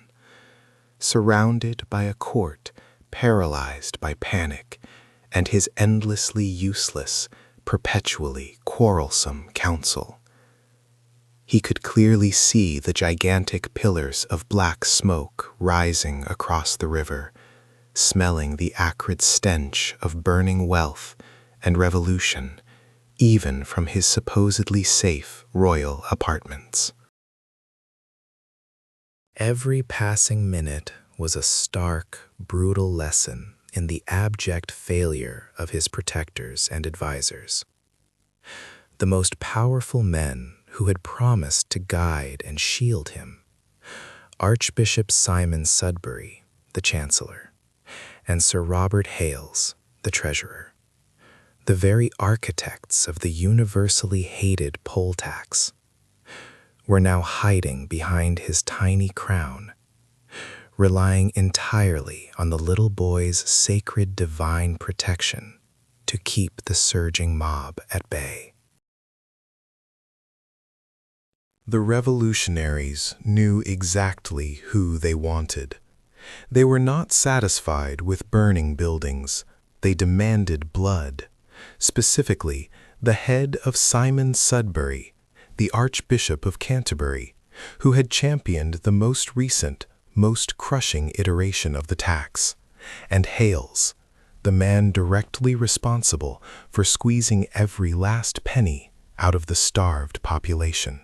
surrounded by a court paralyzed by panic and his endlessly useless, perpetually quarrelsome council. He could clearly see the gigantic pillars of black smoke rising across the river, smelling the acrid stench of burning wealth and revolution, even from his supposedly safe royal apartments. Every passing minute was a stark, brutal lesson in the abject failure of his protectors and advisors. The most powerful men who had promised to guide and shield him, Archbishop Simon Sudbury, the Chancellor, and Sir Robert Hales, the Treasurer, the very architects of the universally hated poll tax, were now hiding behind his tiny crown, relying entirely on the little boy's sacred divine protection to keep the surging mob at bay. The revolutionaries knew exactly who they wanted. They were not satisfied with burning buildings. They demanded blood, specifically the head of Simon Sudbury, the Archbishop of Canterbury, who had championed the most recent, most crushing iteration of the tax, and Hales, the man directly responsible for squeezing every last penny out of the starved population.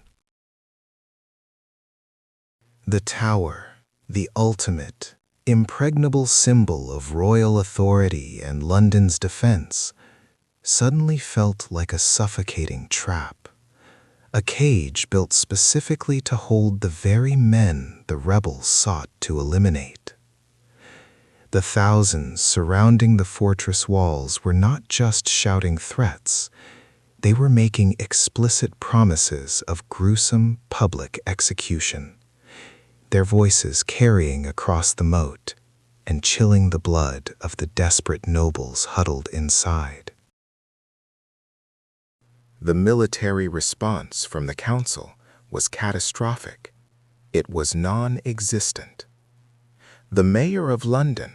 The Tower, the ultimate, impregnable symbol of royal authority and London's defense, suddenly felt like a suffocating trap, a cage built specifically to hold the very men the rebels sought to eliminate. The thousands surrounding the fortress walls were not just shouting threats, they were making explicit promises of gruesome public execution, their voices carrying across the moat and chilling the blood of the desperate nobles huddled inside. The military response from the council was catastrophic. It was non-existent. The mayor of London,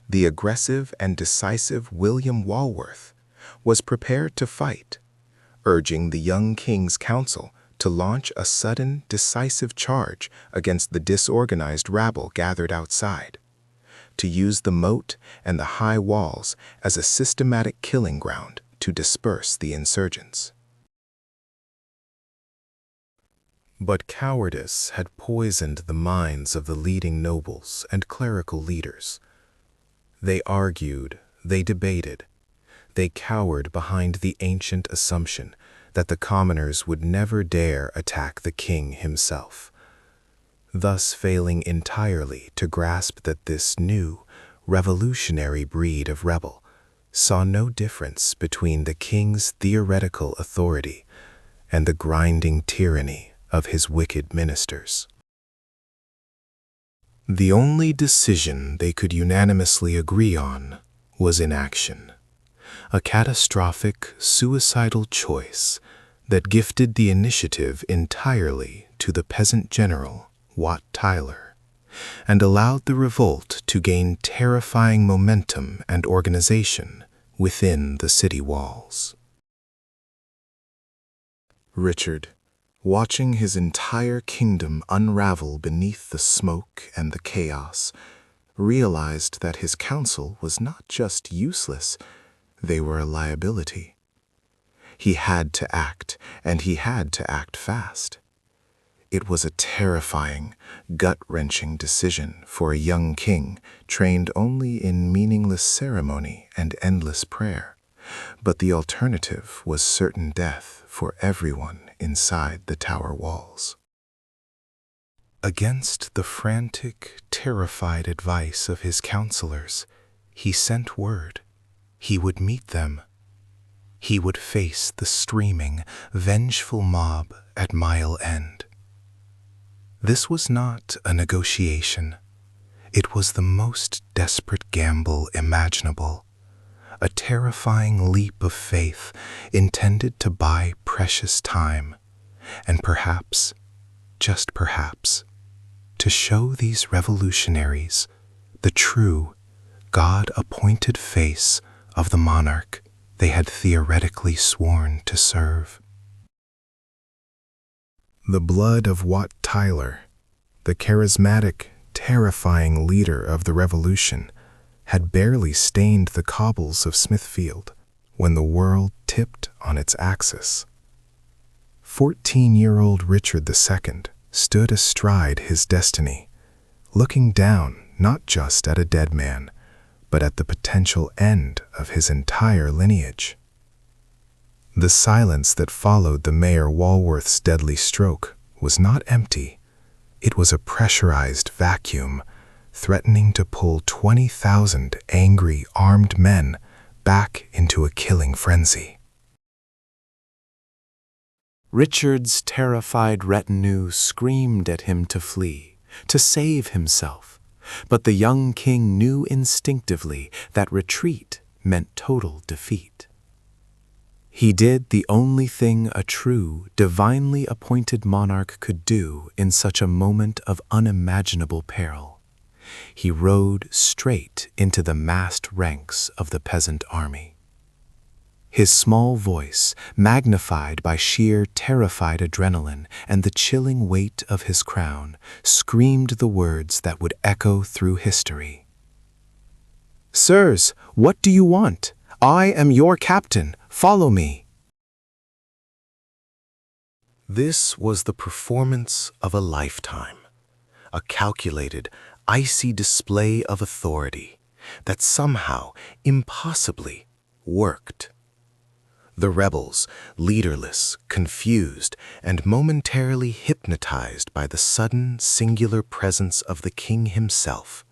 the aggressive and decisive William Walworth, was prepared to fight, urging the young king's council to launch a sudden, decisive charge against the disorganized rabble gathered outside, to use the moat and the high walls as a systematic killing ground to disperse the insurgents. But cowardice had poisoned the minds of the leading nobles and clerical leaders. They argued, they debated, they cowered behind the ancient assumption that the commoners would never dare attack the king himself, thus failing entirely to grasp that this new, revolutionary breed of rebel saw no difference between the king's theoretical authority and the grinding tyranny of his wicked ministers. The only decision they could unanimously agree on was inaction, a catastrophic, suicidal choice that gifted the initiative entirely to the peasant general, Wat Tyler, and allowed the revolt to gain terrifying momentum and organization within the city walls. Richard, watching his entire kingdom unravel beneath the smoke and the chaos, realized that his council was not just useless, they were a liability. He had to act, and he had to act fast. It was a terrifying, gut-wrenching decision for a young king trained only in meaningless ceremony and endless prayer, but the alternative was certain death for everyone inside the tower walls. Against the frantic, terrified advice of his counselors, he sent word. He would meet them. He would face the streaming, vengeful mob at Mile End. This was not a negotiation. It was the most desperate gamble imaginable, a terrifying leap of faith intended to buy precious time, and perhaps, just perhaps, to show these revolutionaries the true, God-appointed face of the monarch they had theoretically sworn to serve. The blood of Wat Tyler, the charismatic, terrifying leader of the revolution, had barely stained the cobbles of Smithfield when the world tipped on its axis. 14-year-old Richard II stood astride his destiny, looking down not just at a dead man, but at the potential end of his entire lineage. The silence that followed the Mayor Walworth's deadly stroke was not empty. It was a pressurized vacuum, threatening to pull 20,000 angry, armed men back into a killing frenzy. Richard's terrified retinue screamed at him to flee, to save himself, but the young king knew instinctively that retreat meant total defeat. He did the only thing a true, divinely appointed monarch could do in such a moment of unimaginable peril. He rode straight into the massed ranks of the peasant army. His small voice, magnified by sheer terrified adrenaline and the chilling weight of his crown, screamed the words that would echo through history. "Sirs, what do you want? I am your captain. Follow me." This was the performance of a lifetime, a calculated, icy display of authority that somehow, impossibly, worked. The rebels, leaderless, confused, and momentarily hypnotized by the sudden, singular presence of the king himself,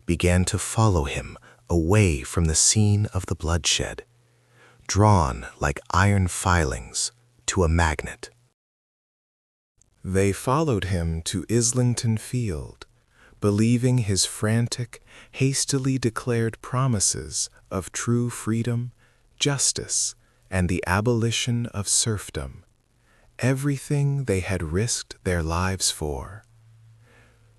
began to follow him away from the scene of the bloodshed, drawn like iron filings to a magnet. They followed him to Islington Field, believing his frantic, hastily declared promises of true freedom, justice, and the abolition of serfdom, everything they had risked their lives for.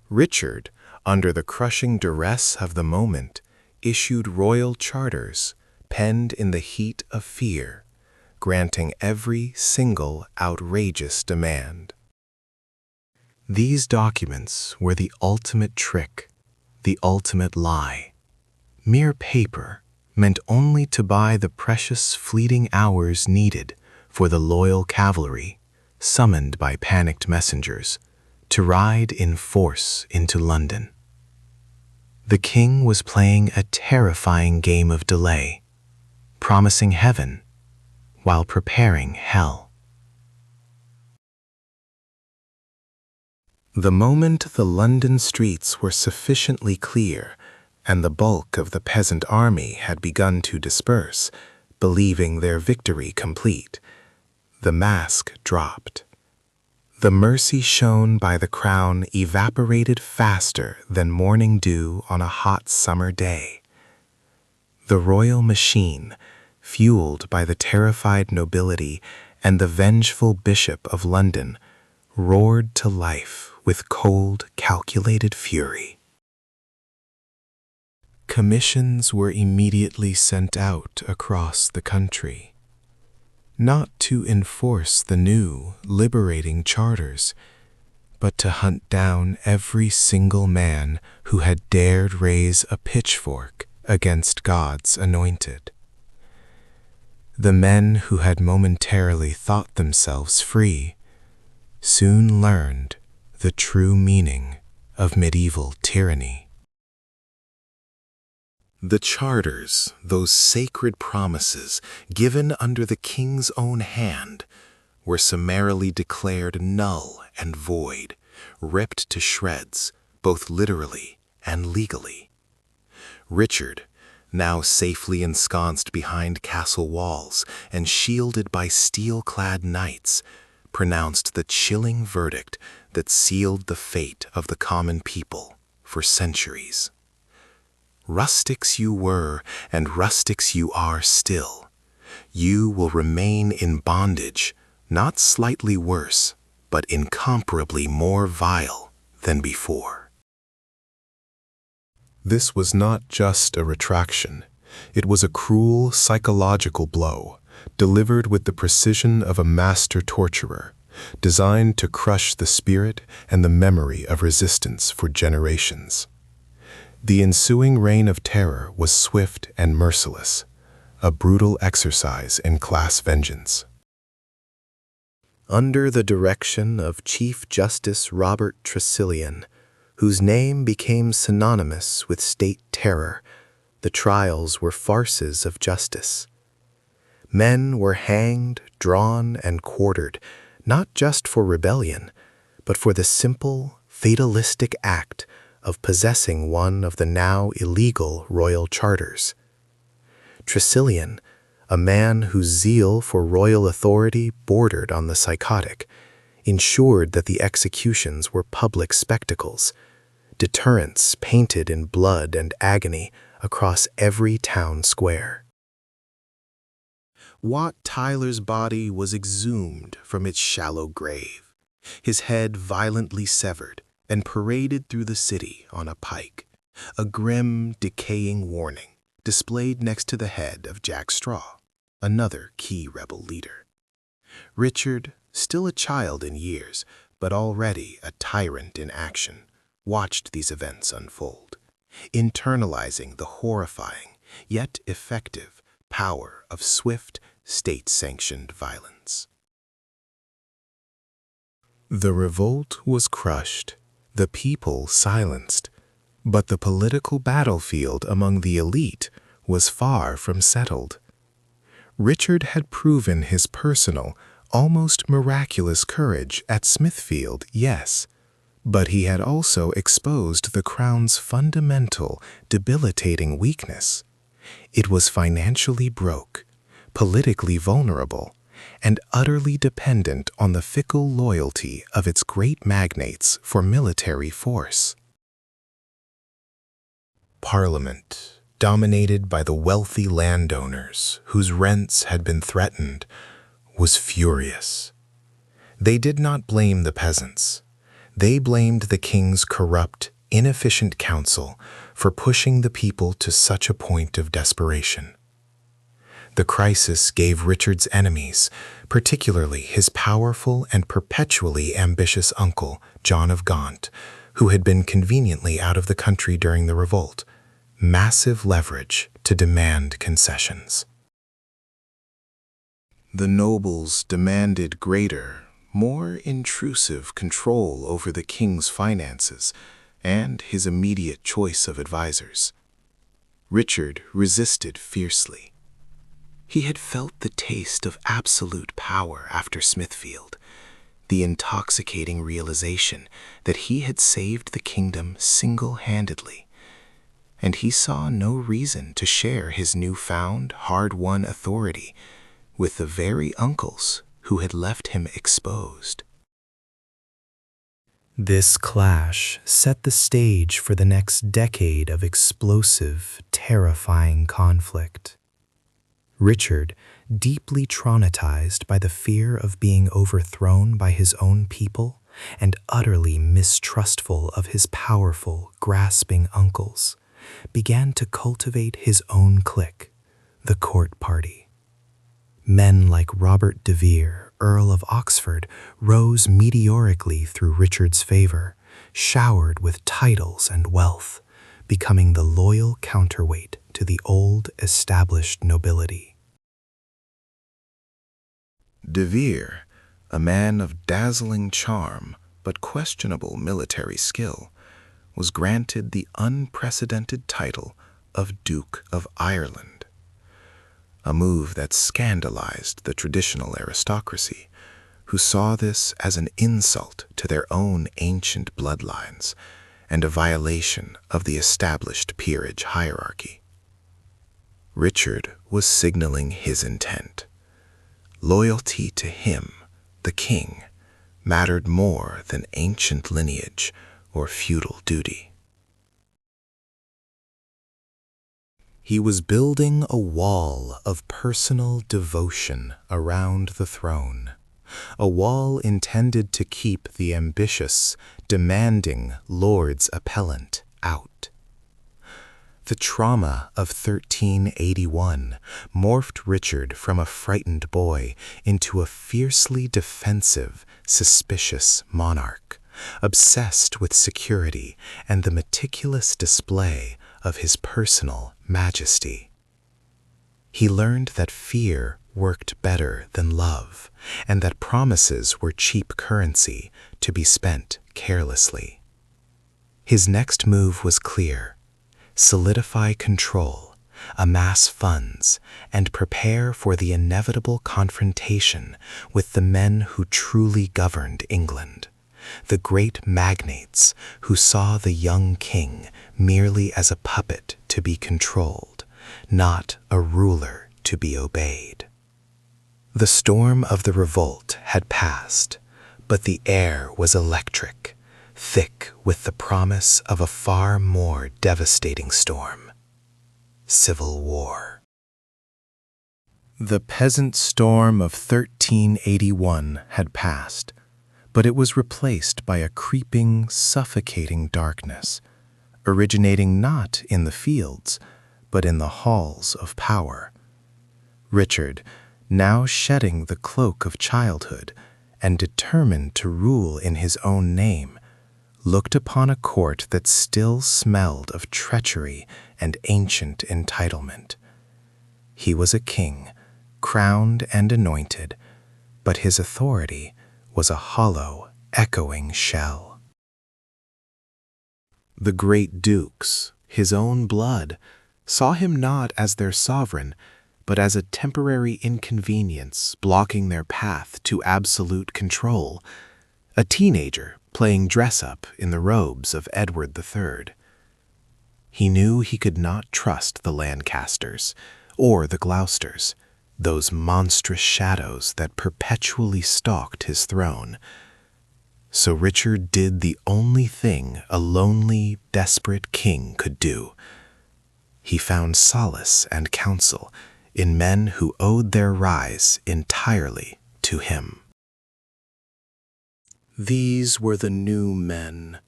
Richard, under the crushing duress of the moment, issued royal charters, penned in the heat of fear, granting every single outrageous demand. These documents were the ultimate trick, the ultimate lie. Mere paper, meant only to buy the precious fleeting hours needed for the loyal cavalry, summoned by panicked messengers, to ride in force into London. The king was playing a terrifying game of delay, promising heaven while preparing hell. The moment the London streets were sufficiently clear, and the bulk of the peasant army had begun to disperse, believing their victory complete, the mask dropped. The mercy shown by the crown evaporated faster than morning dew on a hot summer day. The royal machine, fueled by the terrified nobility and the vengeful Bishop of London, roared to life with cold, calculated fury. Commissions were immediately sent out across the country, not to enforce the new, liberating charters, but to hunt down every single man who had dared raise a pitchfork against God's anointed. The men who had momentarily thought themselves free soon learned the true meaning of medieval tyranny. The charters, those sacred promises given under the king's own hand, were summarily declared null and void, ripped to shreds, both literally and legally. Richard, now safely ensconced behind castle walls and shielded by steel-clad knights, pronounced the chilling verdict that sealed the fate of the common people for centuries. Rustics you were, and rustics you are still. You will remain in bondage, not slightly worse, but incomparably more vile than before. This was not just a retraction. It was a cruel psychological blow, delivered with the precision of a master torturer, designed to crush the spirit and the memory of resistance for generations. The ensuing reign of terror was swift and merciless, a brutal exercise in class vengeance. Under the direction of Chief Justice Robert Tressilian, whose name became synonymous with state terror, the trials were farces of justice. Men were hanged, drawn, and quartered, not just for rebellion, but for the simple, fatalistic act of possessing one of the now illegal royal charters. Tressilian, a man whose zeal for royal authority bordered on the psychotic, ensured that the executions were public spectacles, deterrents painted in blood and agony across every town square. Wat Tyler's body was exhumed from its shallow grave, his head violently severed and paraded through the city on a pike, a grim, decaying warning displayed next to the head of Jack Straw, another key rebel leader. Richard, still a child in years, but already a tyrant in action, watched these events unfold, internalizing the horrifying, yet effective, power of swift, state-sanctioned violence. The revolt was crushed, the people silenced, but the political battlefield among the elite was far from settled. Richard had proven his personal, almost miraculous courage at Smithfield, yes, but he had also exposed the crown's fundamental, debilitating weakness. It was financially broke, politically vulnerable, and utterly dependent on the fickle loyalty of its great magnates for military force. Parliament, dominated by the wealthy landowners whose rents had been threatened, was furious. They did not blame the peasants. They blamed the king's corrupt, inefficient council for pushing the people to such a point of desperation. The crisis gave Richard's enemies, particularly his powerful and perpetually ambitious uncle, John of Gaunt, who had been conveniently out of the country during the revolt, massive leverage to demand concessions. The nobles demanded greater, more intrusive control over the king's finances and his immediate choice of advisors. Richard resisted fiercely. He had felt the taste of absolute power after Smithfield, the intoxicating realization that he had saved the kingdom single-handedly, and he saw no reason to share his newfound, hard-won authority with the very uncles who had left him exposed. This clash set the stage for the next decade of explosive, terrifying conflict. Richard, deeply traumatized by the fear of being overthrown by his own people and utterly mistrustful of his powerful, grasping uncles, began to cultivate his own clique, the court party. Men like Robert de Vere, Earl of Oxford, rose meteorically through Richard's favor, showered with titles and wealth, becoming the loyal counterweight to the old, established nobility. De Vere, a man of dazzling charm but questionable military skill, was granted the unprecedented title of Duke of Ireland, a move that scandalized the traditional aristocracy, who saw this as an insult to their own ancient bloodlines and a violation of the established peerage hierarchy. Richard was signaling his intent. Loyalty to him, the king, mattered more than ancient lineage or feudal duty. He was building a wall of personal devotion around the throne, a wall intended to keep the ambitious, demanding lord's appellant out. The trauma of 1381 morphed Richard from a frightened boy into a fiercely defensive, suspicious monarch, obsessed with security and the meticulous display of his personal majesty. He learned that fear worked better than love, and that promises were cheap currency to be spent carelessly. His next move was clear: solidify control, amass funds, and prepare for the inevitable confrontation with the men who truly governed England, the great magnates who saw the young king merely as a puppet to be controlled, not a ruler to be obeyed. The storm of the revolt had passed, but the air was electric, thick with the promise of a far more devastating storm: civil war. The peasant storm of 1381 had passed, but it was replaced by a creeping, suffocating darkness, originating not in the fields, but in the halls of power. Richard, now shedding the cloak of childhood and determined to rule in his own name, looked upon a court that still smelled of treachery and ancient entitlement. He was a king, crowned and anointed, but his authority was a hollow, echoing shell. The great dukes, his own blood, saw him not as their sovereign, but as a temporary inconvenience blocking their path to absolute control, a teenager playing dress-up in the robes of Edward III. He knew he could not trust the Lancasters or the Gloucesters, those monstrous shadows that perpetually stalked his throne. So Richard did the only thing a lonely, desperate king could do. He found solace and counsel in men who owed their rise entirely to him. These were the new men,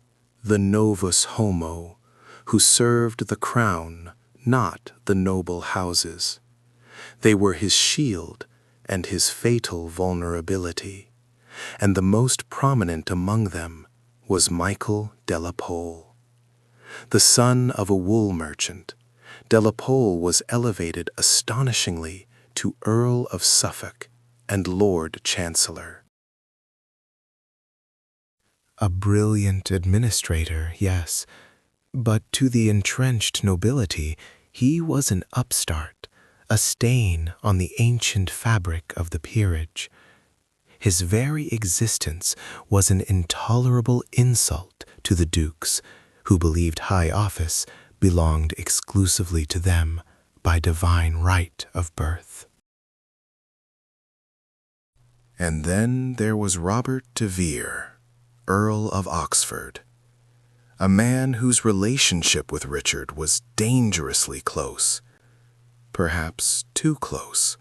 the novus homo, who served the crown, not the noble houses. They were his shield and his fatal vulnerability, and the most prominent among them was Michael de la Pole. The son of a wool merchant, de la Pole was elevated astonishingly to Earl of Suffolk and Lord Chancellor. A brilliant administrator, yes, but to the entrenched nobility he was an upstart, a stain on the ancient fabric of the peerage. His very existence was an intolerable insult to the dukes, who believed high office belonged exclusively to them by divine right of birth. And then there was Robert de Vere, Earl of Oxford, a man whose relationship with Richard was dangerously close, perhaps too close,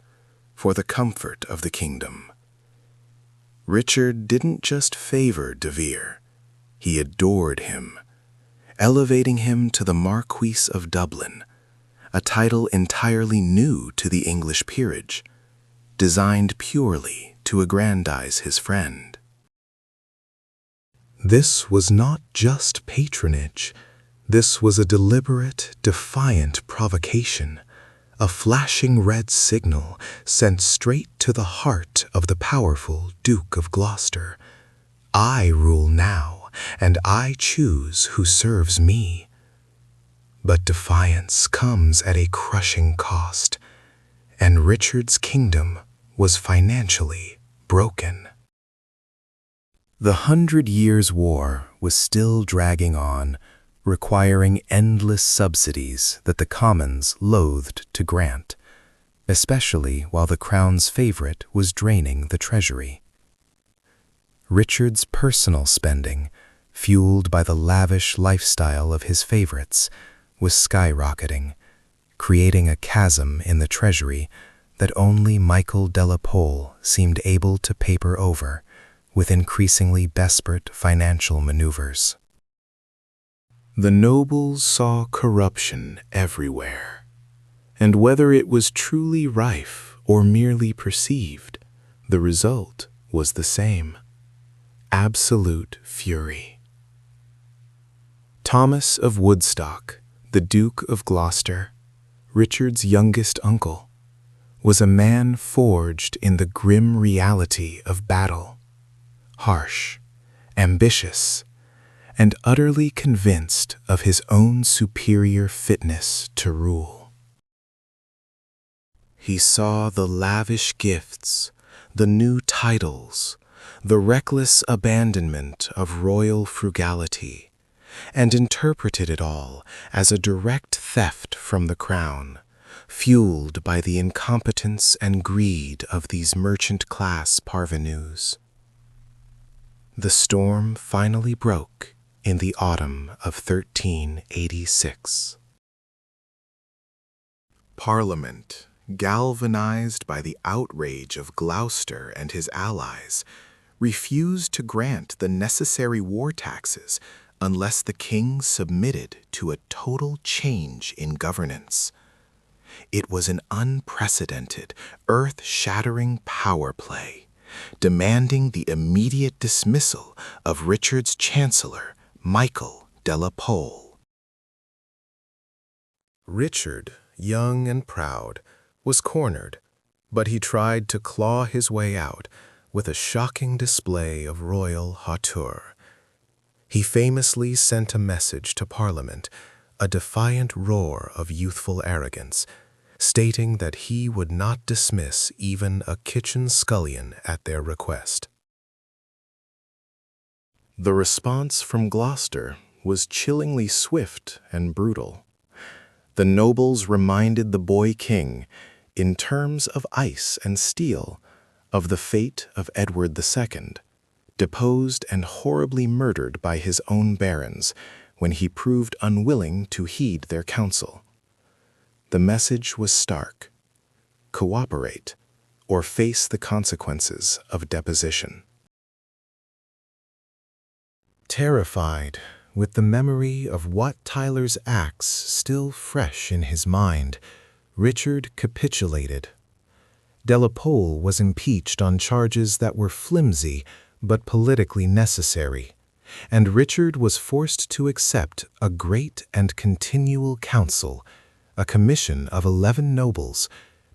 for the comfort of the kingdom. Richard didn't just favor de Vere, he adored him, elevating him to the Marquis of Dublin, a title entirely new to the English peerage, designed purely to aggrandize his friend. This was not just patronage. This was a deliberate, defiant provocation, a flashing red signal sent straight to the heart of the powerful Duke of Gloucester. I rule now, and I choose who serves me. But defiance comes at a crushing cost, and Richard's kingdom was financially broken. The 100 Years' War was still dragging on, requiring endless subsidies that the Commons loathed to grant, especially while the Crown's favorite was draining the treasury. Richard's personal spending, fueled by the lavish lifestyle of his favorites, was skyrocketing, creating a chasm in the treasury that only Michael de la Pole seemed able to paper over with increasingly desperate financial maneuvers. The nobles saw corruption everywhere, and whether it was truly rife or merely perceived, the result was the same: absolute fury. Thomas of Woodstock, the Duke of Gloucester, Richard's youngest uncle, was a man forged in the grim reality of battle, harsh, ambitious, and utterly convinced of his own superior fitness to rule. He saw the lavish gifts, the new titles, the reckless abandonment of royal frugality, and interpreted it all as a direct theft from the crown, fueled by the incompetence and greed of these merchant-class parvenus. The storm finally broke in the autumn of 1386. Parliament, galvanized by the outrage of Gloucester and his allies, refused to grant the necessary war taxes unless the king submitted to a total change in governance. It was an unprecedented, earth-shattering power play, demanding the immediate dismissal of Richard's chancellor, Michael de la Pole. Richard, young and proud, was cornered, but he tried to claw his way out with a shocking display of royal hauteur. He famously sent a message to Parliament, a defiant roar of youthful arrogance, stating that he would not dismiss even a kitchen scullion at their request. The response from Gloucester was chillingly swift and brutal. The nobles reminded the boy king, in terms of ice and steel, of the fate of Edward II, deposed and horribly murdered by his own barons when he proved unwilling to heed their counsel. The message was stark: cooperate or face the consequences of deposition. Terrified, with the memory of Wat Tyler's acts still fresh in his mind, Richard capitulated. De la Pole was impeached on charges that were flimsy but politically necessary, and Richard was forced to accept a great and continual council, a commission of 11 nobles,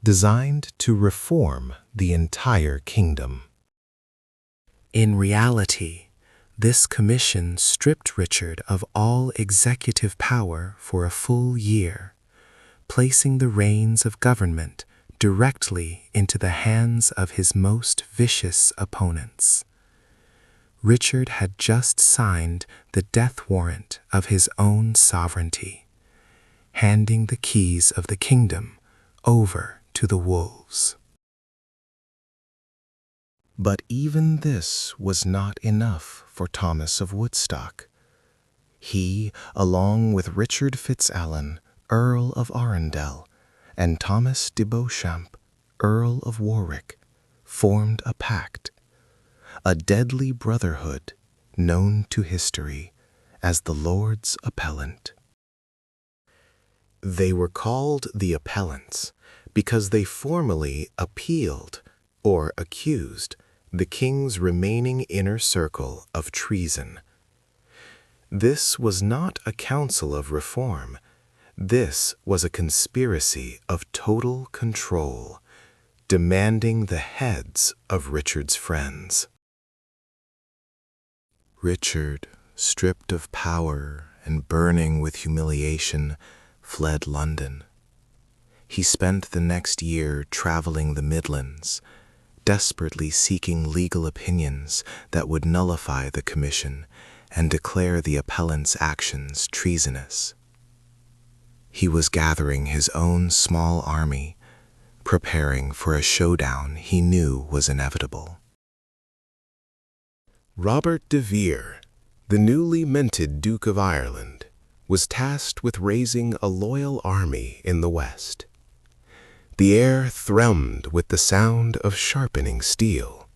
designed to reform the entire kingdom. In reality, this commission stripped Richard of all executive power for a full year, placing the reins of government directly into the hands of his most vicious opponents. Richard had just signed the death warrant of his own sovereignty, handing the keys of the kingdom over to the wolves. But even this was not enough for Thomas of Woodstock. He, along with Richard FitzAlan, Earl of Arundel, and Thomas de Beauchamp, Earl of Warwick, formed a pact, a deadly brotherhood known to history as the Lords Appellant. They were called the Appellants because they formally appealed or accused the king's remaining inner circle of treason. This was not a council of reform. This was a conspiracy of total control, demanding the heads of Richard's friends. Richard, stripped of power and burning with humiliation, fled London. He spent the next year traveling the Midlands, desperately seeking legal opinions that would nullify the commission and declare the appellant's actions treasonous. He was gathering his own small army, preparing for a showdown he knew was inevitable. Robert de Vere, the newly minted Duke of Ireland, was tasked with raising a loyal army in the West. The air thrummed with the sound of sharpening steel.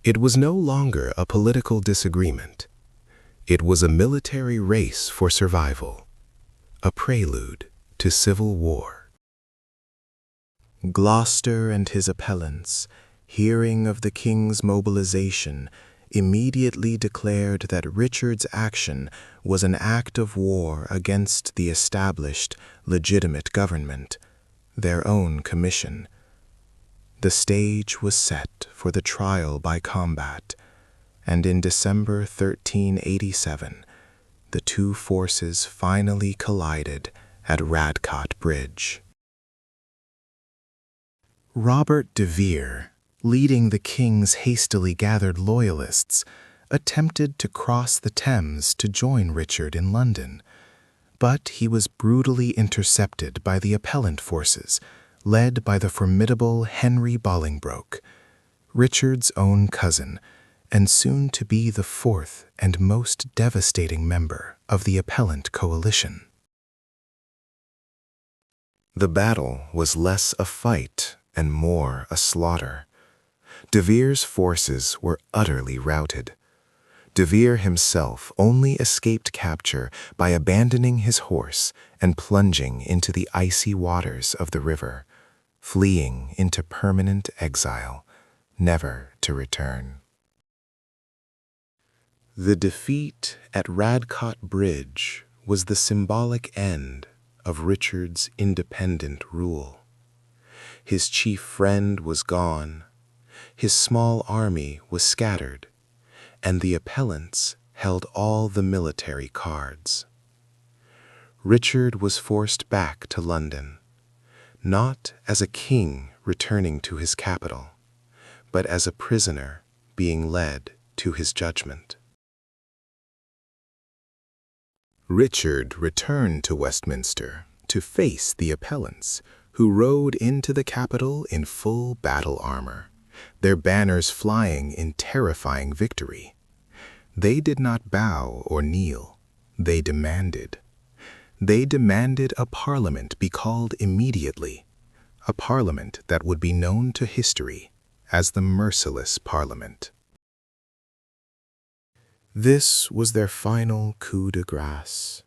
It was no longer a political disagreement. It was a military race for survival, a prelude to civil war. Gloucester and his appellants, hearing of the king's mobilization, immediately declared that Richard's action was an act of war against the established, legitimate government, their own commission. The stage was set for the trial by combat, and in December 1387, the two forces finally collided at Radcot Bridge. Robert de Vere, leading the king's hastily gathered loyalists, attempted to cross the Thames to join Richard in London, but he was brutally intercepted by the appellant forces, led by the formidable Henry Bolingbroke, Richard's own cousin, and soon to be the fourth and most devastating member of the appellant coalition. The battle was less a fight and more a slaughter. De Vere's forces were utterly routed. De Vere himself only escaped capture by abandoning his horse and plunging into the icy waters of the river, fleeing into permanent exile, never to return. The defeat at Radcot Bridge was the symbolic end of Richard's independent rule. His chief friend was gone, his small army was scattered, and the appellants held all the military cards. Richard was forced back to London, not as a king returning to his capital, but as a prisoner being led to his judgment. Richard returned to Westminster to face the appellants, who rode into the capital in full battle armor, their banners flying in terrifying victory. They did not bow or kneel. They demanded. They demanded a parliament be called immediately, a parliament that would be known to history as the Merciless Parliament. This was their final coup de grace.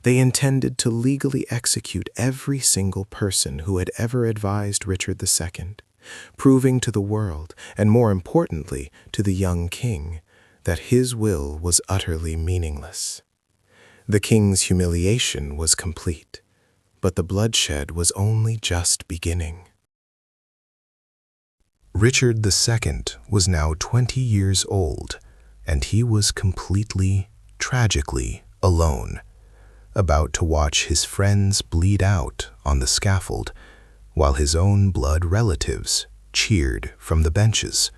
They intended to legally execute every single person who had ever advised Richard II, proving to the world, and more importantly to the young king, that his will was utterly meaningless. The king's humiliation was complete, but the bloodshed was only just beginning. Richard II was now 20 years old, and he was completely, tragically alone, about to watch his friends bleed out on the scaffold, while his own blood relatives cheered from the benches.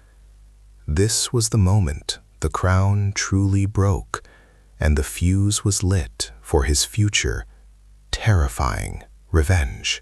This was the moment the crown truly broke, and the fuse was lit for his future, terrifying revenge.